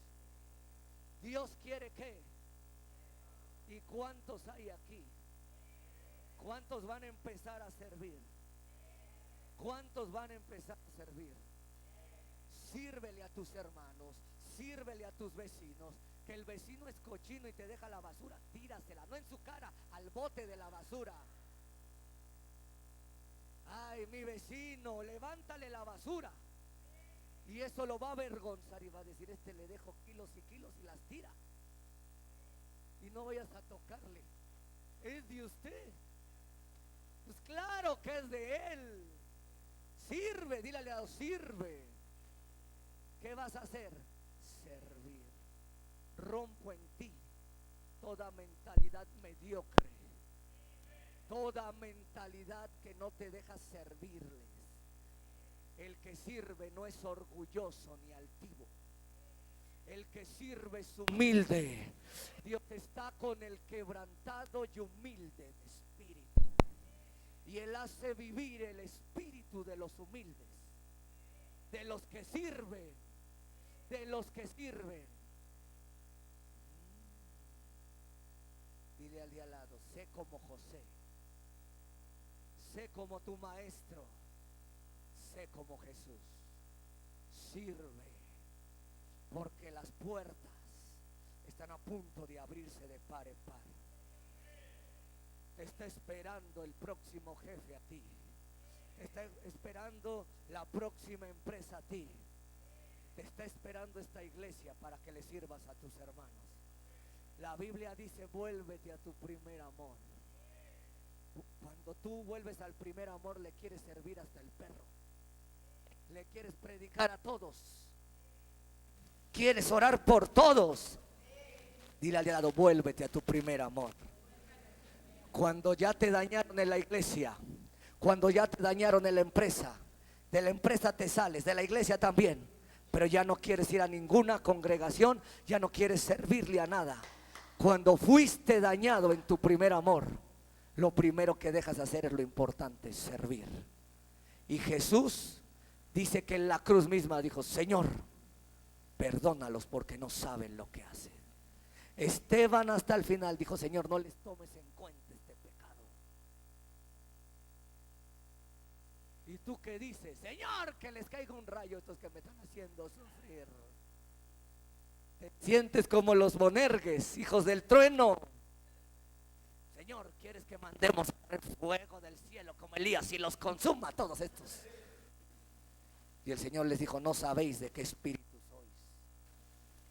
Dios quiere qué. ¿Y cuántos hay aquí? ¿Cuántos van a empezar a servir? ¿Cuántos van a empezar a servir? Sírvele a tus hermanos, sírvele a tus vecinos. Que el vecino es cochino y te deja la basura, tírasela, no en su cara, al bote de la basura. Ay, mi vecino, levántale la basura. Y eso lo va a avergonzar y va a decir, este le dejo kilos y kilos y las tira. Y no vayas a tocarle. Es de usted. Pues claro que es de él. Sirve, dile al lado, sirve. ¿Qué vas a hacer? Servir. Rompo en ti toda mentalidad mediocre, toda mentalidad que no te deja servirles. El que sirve no es orgulloso ni altivo. El que sirve es humilde. Dios está con el quebrantado y humilde de espíritu. Y Él hace vivir el espíritu de los humildes, de los que sirven, de los que sirven. Dile al de al lado, sé como José, sé como tu maestro, sé como Jesús. Sirve, porque las puertas están a punto de abrirse de par en par. Te está esperando el próximo jefe a ti. Te está esperando la próxima empresa a ti. Te está esperando esta iglesia para que le sirvas a tus hermanos. La Biblia dice, vuélvete a tu primer amor. Cuando tú vuelves al primer amor, le quieres servir hasta el perro. Le quieres predicar a todos. Quieres orar por todos. Dile al de al lado, vuélvete a tu primer amor. Cuando ya te dañaron en la iglesia, cuando ya te dañaron en la empresa, de la empresa te sales, de la iglesia también, pero ya no quieres ir a ninguna congregación, ya no quieres servirle a nada. Cuando fuiste dañado en tu primer amor, lo primero que dejas de hacer es lo importante, servir. Y Jesús dice que en la cruz misma dijo, Señor, perdónalos porque no saben lo que hacen. Esteban hasta el final dijo, Señor, no les tomes en cuenta este pecado. ¿Y tú qué dices? Señor, que les caiga un rayo a estos que me están haciendo sufrir. Te sientes como los Bonergues, hijos del trueno. Señor, ¿quieres que mandemos el fuego del cielo como Elías y los consuma a todos estos? Y el Señor les dijo, no sabéis de qué espíritu sois.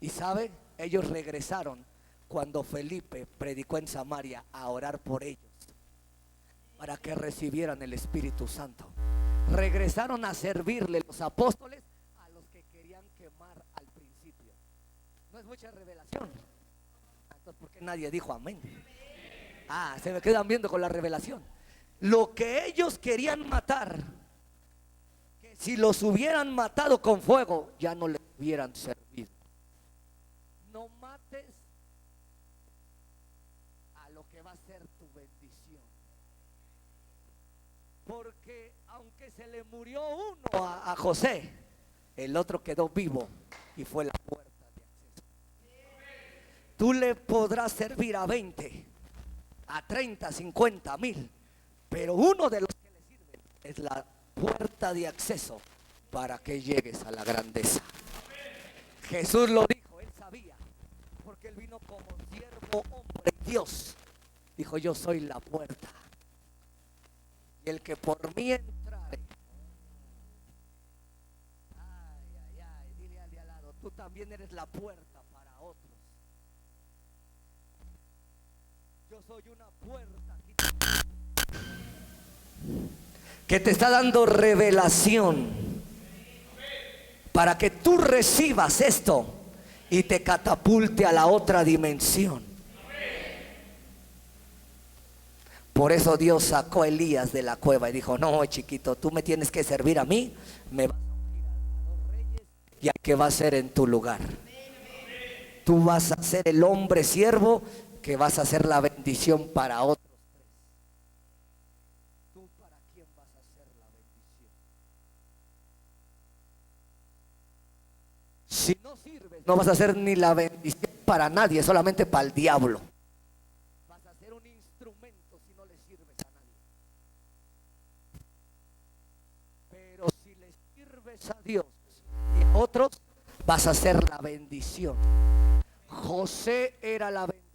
Y sabe, ellos regresaron cuando Felipe predicó en Samaria a orar por ellos para que recibieran el Espíritu Santo. Regresaron a servirle los apóstoles a los que querían quemar al principio. No es mucha revelación. Entonces, ¿por qué nadie dijo amén? Se me quedan viendo con la revelación. Lo que ellos querían matar, que si los hubieran matado con fuego, ya no les hubieran servido. No mates a lo que va a ser tu bendición. Porque aunque se le murió uno a José, el otro quedó vivo y fue la puerta de acceso. Tú le podrás servir a 20, a 30, 50, 1000, pero uno de los que le sirven es la puerta de acceso para que llegues a la grandeza. Jesús lo dijo, él sabía, porque él vino como siervo hombre Dios. Dijo, yo soy la puerta, y el que por mí entrare. Dile al de al lado, tú también eres la puerta para otros. Yo soy una puerta aquí, que te está dando revelación para que tú recibas esto y te catapulte a la otra dimensión. Por eso Dios sacó a Elías de la cueva y dijo, no, chiquito, tú me tienes que servir a mí, me vas a ungir a los reyes y al que va a ser en tu lugar. Tú vas a ser el hombre siervo que vas a hacer la bendición para otros tres. ¿Tú para quién vas a hacer la bendición? Si no sirves, no vas a hacer ni la bendición para nadie, solamente para el diablo. Vas a ser un instrumento si no le sirves a nadie. Pero si le sirves a Dios y a otros, vas a hacer la bendición. José era la bendición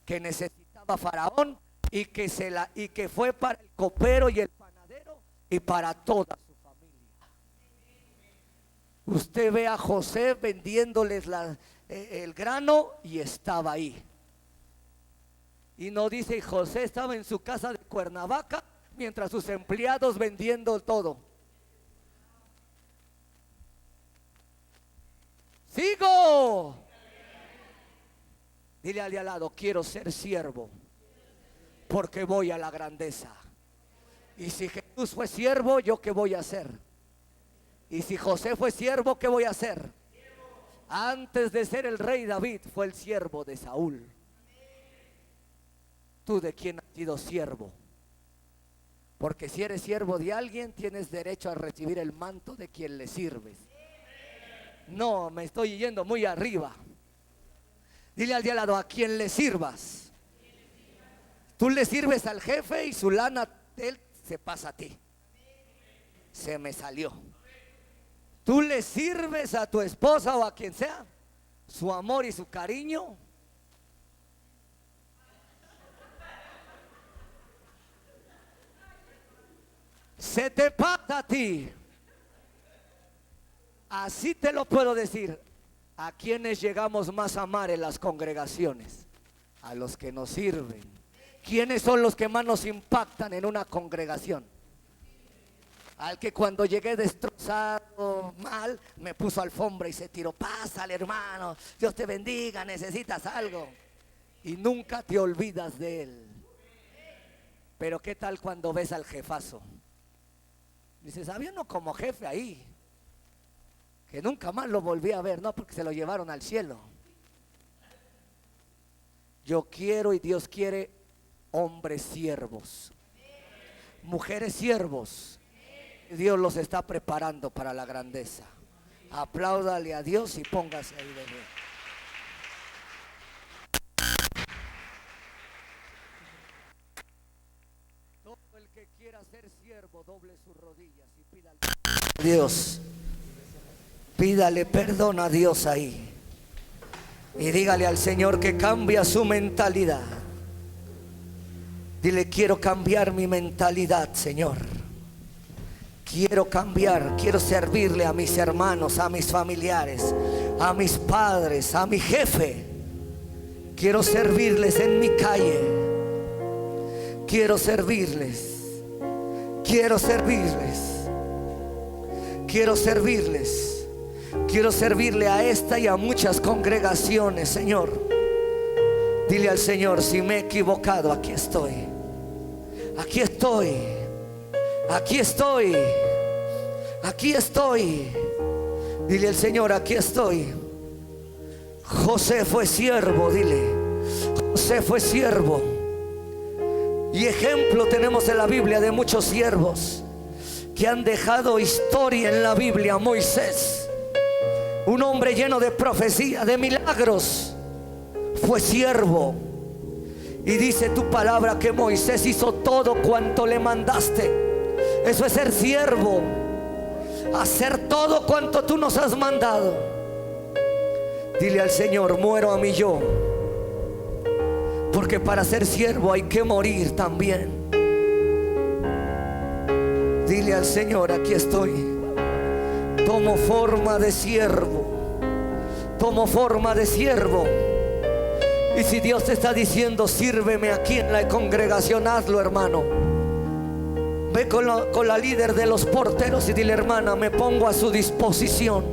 que necesitaba Faraón y que fue para el copero y el panadero y para toda su familia. Usted ve a José vendiéndoles el grano y estaba ahí. Y no dice, José estaba en su casa de Cuernavaca mientras sus empleados vendiendo todo. Sigo. Dile al de al lado, quiero ser siervo porque voy a la grandeza. Y si Jesús fue siervo, ¿yo qué voy a hacer? Y si José fue siervo, ¿qué voy a hacer? Antes de ser el rey David, fue el siervo de Saúl. ¿Tú de quién has sido siervo? Porque si eres siervo de alguien, tienes derecho a recibir el manto de quien le sirves. No, me estoy yendo muy arriba. Dile al de al lado, a quien le sirvas, Tú le sirves al jefe y su lana, él se pasa a ti. Se me salió. Tú le sirves a tu esposa o a quien sea, su amor y su cariño, se te pasa a ti. Así te lo puedo decir. ¿A quienes llegamos más a amar en las congregaciones? A los que nos sirven. ¿Quiénes son los que más nos impactan en una congregación? Al que cuando llegué destrozado, mal, me puso alfombra y se tiró. Pásale, hermano, Dios te bendiga, necesitas algo. Y nunca te olvidas de él. Pero ¿qué tal cuando ves al jefazo? Dices, había uno como jefe ahí, que nunca más lo volví a ver, no, porque se lo llevaron al cielo. Yo quiero y Dios quiere hombres siervos, mujeres siervos. Dios los está preparando para la grandeza. Apláudale a Dios y póngase ahí de nuevo. Todo el que quiera ser siervo, doble sus rodillas y pídale a Dios. Pídale perdón a Dios ahí. Y dígale al Señor que cambie su mentalidad. Dile, quiero cambiar mi mentalidad, Señor. Quiero cambiar, quiero servirle a mis hermanos, a mis familiares, a mis padres, a mi jefe. Quiero servirles en mi calle. Quiero servirles. Quiero servirles. Quiero servirles. Quiero servirle a esta y a muchas congregaciones, Señor. Dile al Señor, si me he equivocado, aquí estoy. Aquí estoy. Aquí estoy. Aquí estoy. Dile al Señor, aquí estoy. José fue siervo, dile. José fue siervo. Y ejemplo tenemos en la Biblia de muchos siervos que han dejado historia en la Biblia. Moisés, un hombre lleno de profecía, de milagros, fue siervo. Y dice tu palabra que Moisés hizo todo cuanto le mandaste. Eso es ser siervo, hacer todo cuanto tú nos has mandado. Dile al Señor, muero a mí yo, porque para ser siervo hay que morir también. Dile al Señor, aquí estoy. Tomo forma de siervo. Tomo forma de siervo. Y si Dios te está diciendo, sírveme aquí en la congregación, hazlo, hermano. Ve con la líder de los porteros y dile, hermana, me pongo a su disposición.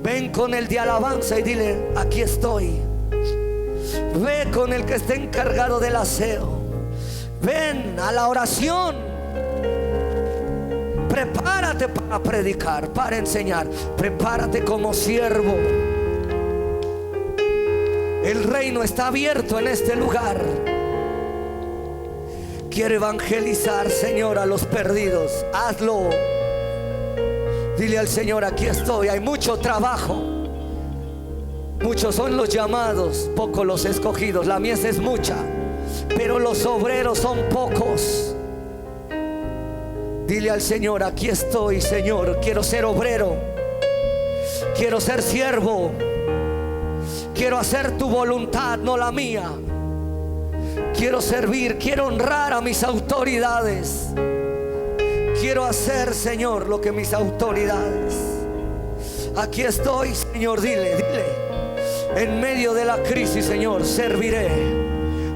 Ven con el de alabanza y dile, aquí estoy. Ve con el que esté encargado del aseo. Ven a la oración. Prepárate para predicar, para enseñar. Prepárate como siervo. El reino está abierto en este lugar. Quiero evangelizar, Señor, a los perdidos. Hazlo. Dile al Señor, aquí estoy. Hay mucho trabajo. Muchos son los llamados, pocos los escogidos. La mies es mucha, pero los obreros son pocos. Dile al Señor, aquí estoy, Señor. Quiero ser obrero. Quiero ser siervo. Quiero hacer tu voluntad, no la mía. Quiero servir, quiero honrar a mis autoridades. Quiero hacer, Señor, lo que mis autoridades. Aquí estoy, Señor, dile. En medio de la crisis, Señor, serviré.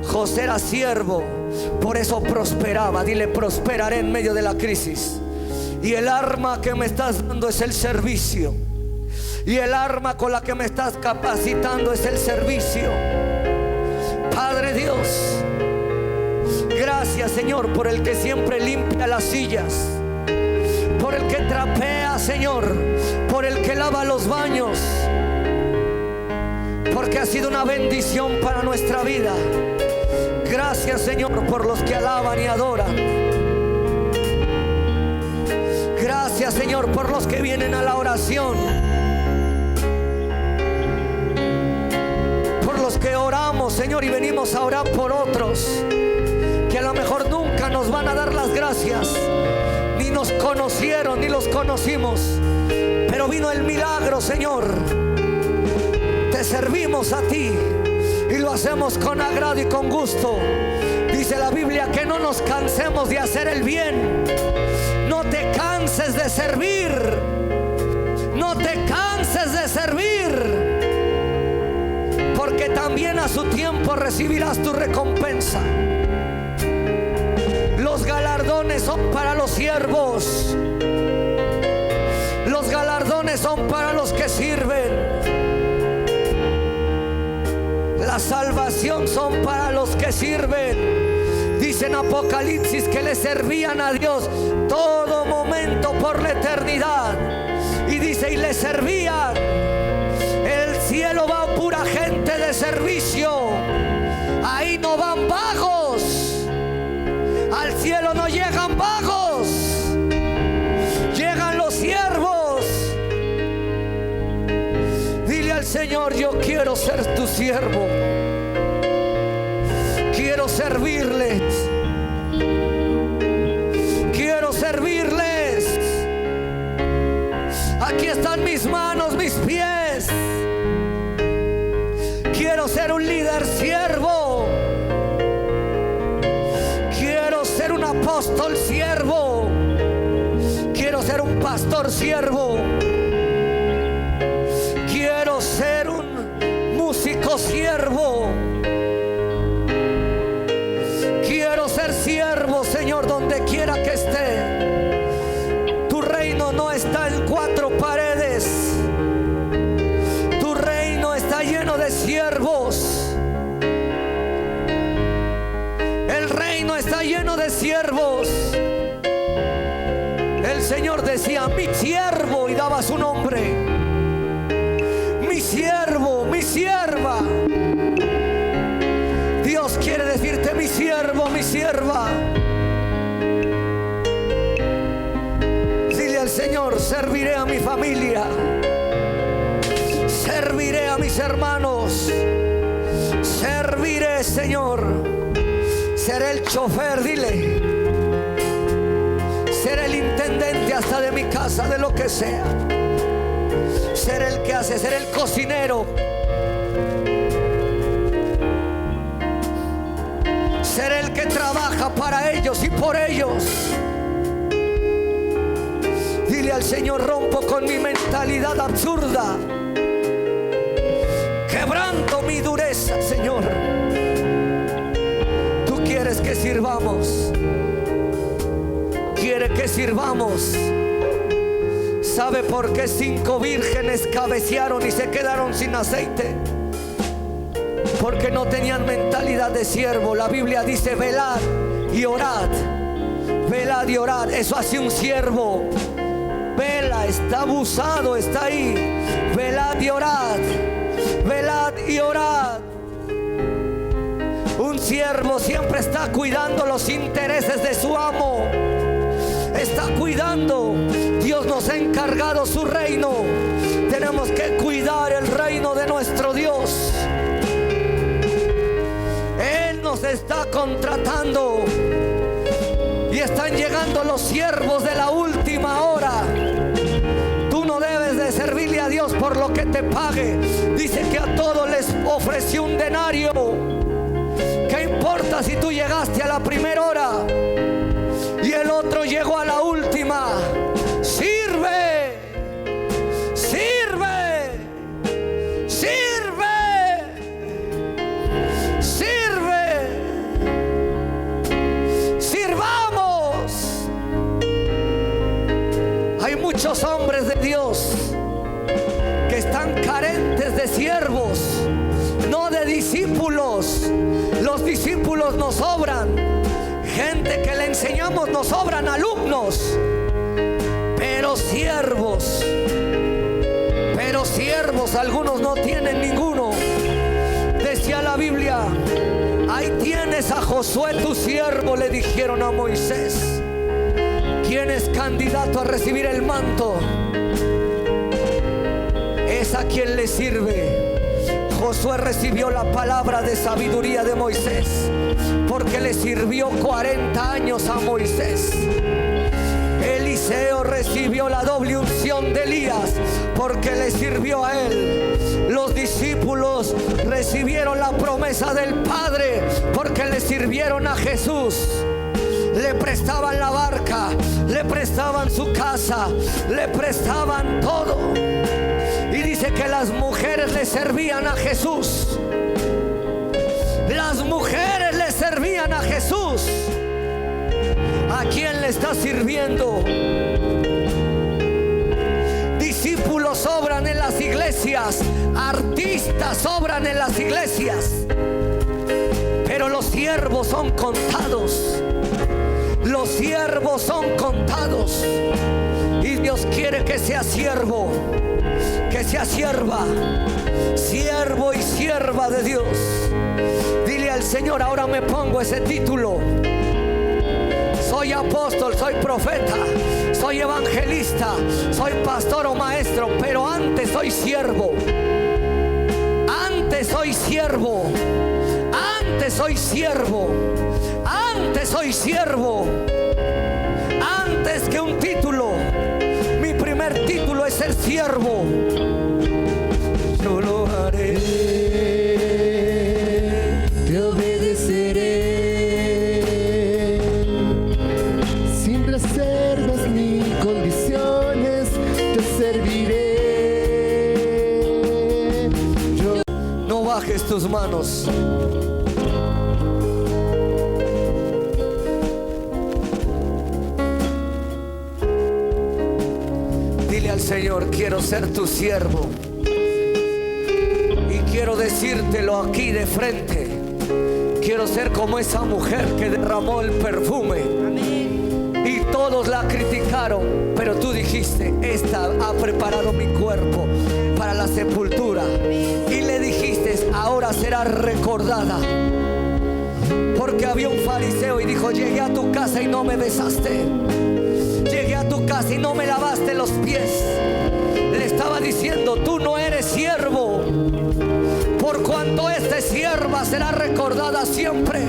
José era siervo, por eso prosperaba. Dile, prosperaré en medio de la crisis. Y el arma que me estás dando es el servicio. Y el arma con la que me estás capacitando es el servicio. Padre Dios, gracias, Señor, por el que siempre limpia las sillas, por el que trapea, Señor, por el que lava los baños, porque ha sido una bendición para nuestra vida. Gracias, Señor, por los que alaban y adoran. Gracias, Señor, por los que vienen a la oración, por los que oramos, Señor, y venimos a orar por otros. mejor nunca nos van a dar las gracias. Ni nos conocieron, ni los conocimos. Pero vino el milagro, Señor. Te servimos a ti y lo hacemos con agrado y con gusto. Dice la Biblia que no nos cansemos de hacer el bien. No te canses de servir. No te canses de servir, porque también a su tiempo recibirás tu recompensa. Los galardones son para los siervos. Los galardones son para los que sirven. La salvación son para los que sirven. Dice en Apocalipsis que le servían a Dios todo momento por la eternidad. Y dice, y le servían. El cielo va a pura gente de servicio. Ahí no van vagos. Al cielo no llegan vagos. Llegan los siervos. Dile al Señor, yo quiero ser tu siervo. Quiero servirles. Quiero servirles. Aquí están mis manos, mis pies. Quiero ser un líder siervo. Quiero ser un apóstol siervo. Quiero ser un pastor siervo. Quiero ser un músico siervo. Quiero ser siervo, Señor, donde quiera que esté. Tu reino no está en cuatro paredes. Tu reino está lleno de siervos. El reino está lleno de siervos. El Señor decía, mi siervo, y daba su nombre. Mi siervo, mi sierva. Dios quiere decirte, mi siervo, mi sierva. Dile al Señor, serviré a mi familia. Serviré a mis hermanos. Serviré, Señor. Seré el chofer, dile. Seré el intendente hasta de mi casa, de lo que sea. Seré el que hace, seré el cocinero. Seré el que trabaja para ellos y por ellos. Dile al Señor, rompo con mi mentalidad absurda. Quebranto mi dureza, Señor. Tú quieres que sirvamos. Quiere que sirvamos. ¿Sabe por qué 5 vírgenes cabecearon y se quedaron sin aceite? Porque no tenían mentalidad de siervo. La Biblia dice, velad y orad. Velad y orad. Eso hace un siervo. Vela, está abusado, está ahí. Velad y orad. Velad y orad. Un siervo siempre está cuidando los intereses de su amo. Está cuidando. Dios nos ha encargado su reino. Tenemos que cuidar el reino de nuestro Dios. Él nos está contratando. Y están llegando los siervos de la última hora. Tú no debes de servirle a Dios por lo que te pague. Dice que a todos les ofreció un denario. ¿Qué importa si tú llegaste a la primera hora y el otro llegó a la última? Sirve, sirve, sirve, sirve. Sirvamos. Hay muchos hombres de Dios que están carentes de siervos, no de discípulos. Los discípulos nos sobran. Gente que le enseñamos nos sobran, alumnos. Pero siervos, algunos no tienen ninguno. Decía la Biblia, ahí tienes a Josué tu siervo, le dijeron a Moisés. ¿Quién es candidato a recibir el manto? Es a quien le sirve. Josué recibió la palabra de sabiduría de Moisés, porque le sirvió 40 años a Moisés. Eliseo recibió la doble unción de Elías, porque le sirvió a él. Los discípulos recibieron la promesa del Padre, porque le sirvieron a Jesús. Le prestaban la barca, le prestaban su casa, le prestaban todo. Y dice que las mujeres le servían a Jesús. Las mujeres le servían a Jesús. ¿A quién le está sirviendo? Discípulos sobran en las iglesias, artistas sobran en las iglesias, pero los siervos son contados. Los siervos son contados. Y Dios quiere que sea siervo, que sea sierva, siervo y sierva de Dios. Dile al Señor: ahora me pongo ese título. Soy apóstol, soy profeta, soy evangelista, soy pastor o maestro, pero antes soy siervo. Antes soy siervo. Antes soy siervo. Antes soy siervo. Antes que un título, mi primer título es ser siervo. Yo lo haré, te obedeceré, sin reservas ni condiciones, te serviré. No bajes tus manos. Dile al Señor: quiero ser tu siervo. Y quiero decírtelo aquí de frente. Quiero ser como esa mujer que derramó el perfume. Y todos la criticaron, pero tú dijiste: esta ha preparado mi cuerpo para la sepultura. Y le dijiste: ahora será recordada. Porque había un fariseo y dijo: llegué a tu casa y no me besaste. Llegué a tu casa y no me lavaste los pies. Le estaba diciendo: tú no eres siervo, por cuanto esta sierva será recordada siempre.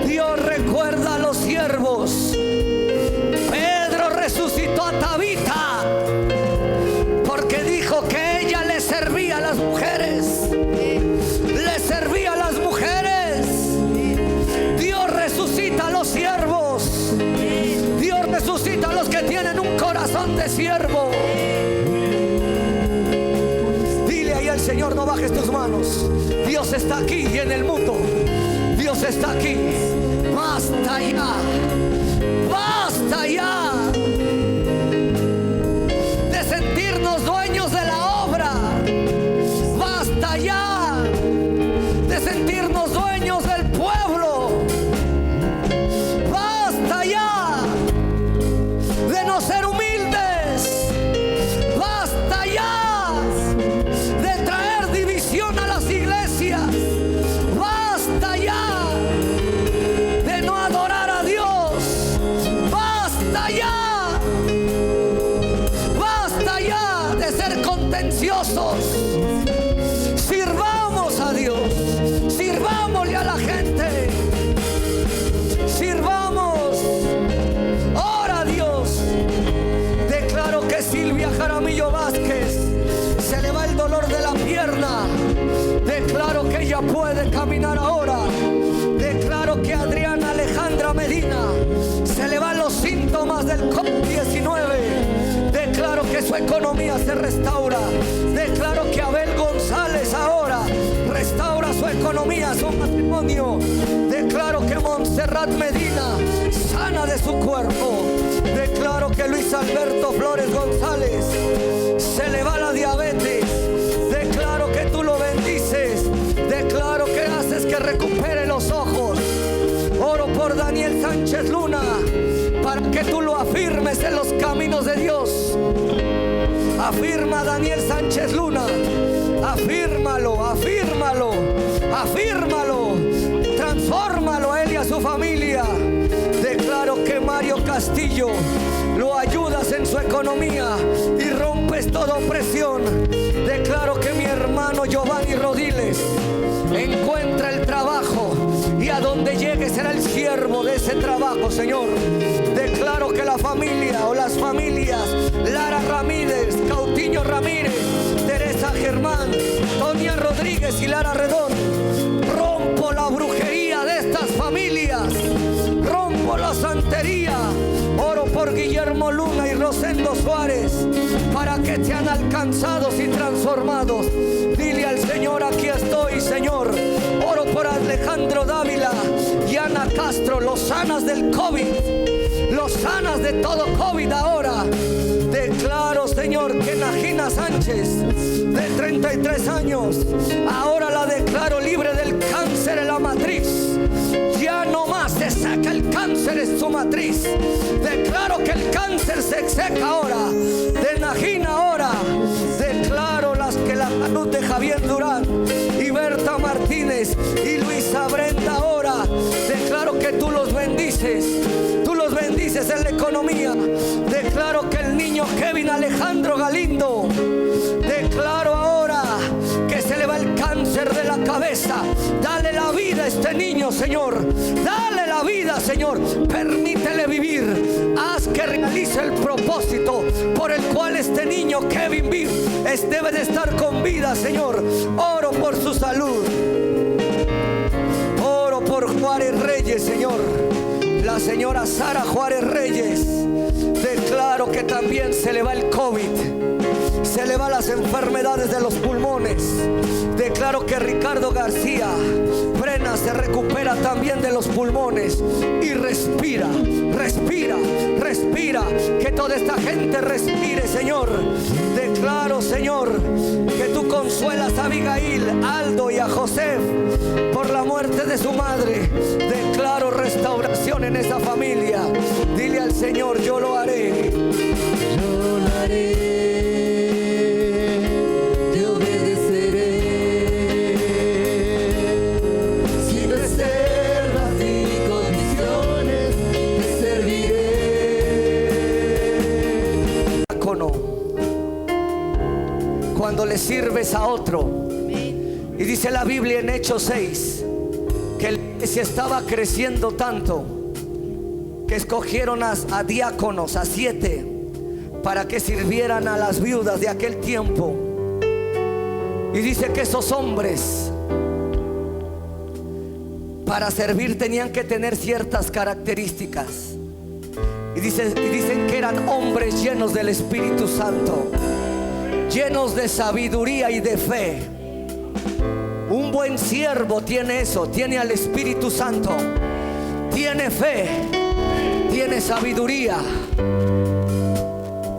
Dios recuerda a los siervos. Pedro resucitó a Tabita porque dijo que ella le servía a las mujeres. Le servía a las mujeres. Dios resucita a los siervos. Dios resucita a los que tienen un corazón de siervo. Dile ahí al Señor: no bajes tus manos. Dios está aquí y en el mundo. Dios está aquí. Basta ya. Basta ya de sentirnos dueños de la obra. Basta ya de sentirnos dueños del pueblo. Basta ya de no ser humildes. Basta ya de traer división a las iglesias. Basta ya de no adorar a Dios. Basta ya. Basta ya de ser contenciosos. Sirvamos a Dios. Sirvámosle a la gente. Sirvamos. Ora a Dios. Declaro que Silvia Jaramillo Vázquez se le va el dolor de la pierna. Declaro que ella puede caminar ahora. Declaro que Adriana Alejandra Medina se le van los síntomas del COVID-19. Declaro que su economía se restaura. Declaro que Abel González ahora restaura su economía, su matrimonio. Declaro que Montserrat Medina sana de su cuerpo. Declaro que Luis Alberto Flores González se le va la diabetes. Declaro que tú lo bendices. Declaro que haces que recupere los ojos. Oro por Daniel Sánchez Luna para que tú lo afirmes en los caminos de Dios. Afirma a Daniel Sánchez Luna. Afírmalo, afírmalo, afírmalo. Transfórmalo a él y a su familia. Declaro que Mario Castillo lo ayudas en su economía y rompes toda opresión. Declaro que mi hermano Giovanni Rodiles encuentra el trabajo y a donde llegue será el siervo de ese trabajo, Señor. Declaro que la familia o las familias Lara Ramírez, Cautiño Ramírez, Teresa Germán, Tonia Rodríguez y Lara Redón, rompo la brujería de estas familias, rompo la santería. Oro por Guillermo Luna y Rosendo Suárez para que sean alcanzados y transformados. Dile al Señor: aquí estoy, Señor. Oro por Alejandro Dávila y Ana Castro, los sanas del COVID, los sanas de todo COVID ahora. Declaro, Señor, que Najina Sánchez, de 33 años, ahora la declaro libre del cáncer en la matriz. Ya no más se saca el cáncer en su matriz. Declaro que el cáncer se seca ahora. De Najina ahora. Declaro que la salud de Javier Durán y Berta Martínez y Luisa Brenda ahora. Declaro que tú los bendices. Tú los bendices en la economía. Declaro que el niño Kevin Alejandro Galindo, declaro ahora que se le va el cáncer de la cabeza. Dale la vida a este niño, Señor. Dale la vida, Señor. Permítele vivir. Haz que realice el propósito por el cual este niño Kevin debe de estar con vida, Señor. Oro por su salud. Oro por Juárez Reyes, Señor. La señora Sara Juárez Reyes. Declaro que también se le va el COVID. Se le van las enfermedades de los pulmones. Declaro que Ricardo García Brena se recupera también de los pulmones. Y respira, respira, respira. Que toda esta gente respire, Señor. Declaro, Señor, que tú consuelas a Abigail, Aldo y a José por la muerte de su madre. Declaro restauración en esa familia. Dile al Señor: yo lo haré. Yo lo haré. Te obedeceré. Sin reservas ni condiciones te serviré. Cuando le sirves a otro. Y dice la Biblia en Hechos 6 que la iglesia estaba creciendo tanto que escogieron a diáconos, a 7, para que sirvieran a las viudas de aquel tiempo. Y dice que esos hombres, para servir, tenían que tener ciertas características. Y dicen que eran hombres llenos del Espíritu Santo, llenos de sabiduría y de fe. Un buen siervo tiene eso, tiene al Espíritu Santo, tiene fe, tiene sabiduría,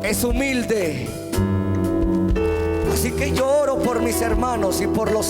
es humilde. Así que yo oro por mis hermanos y por los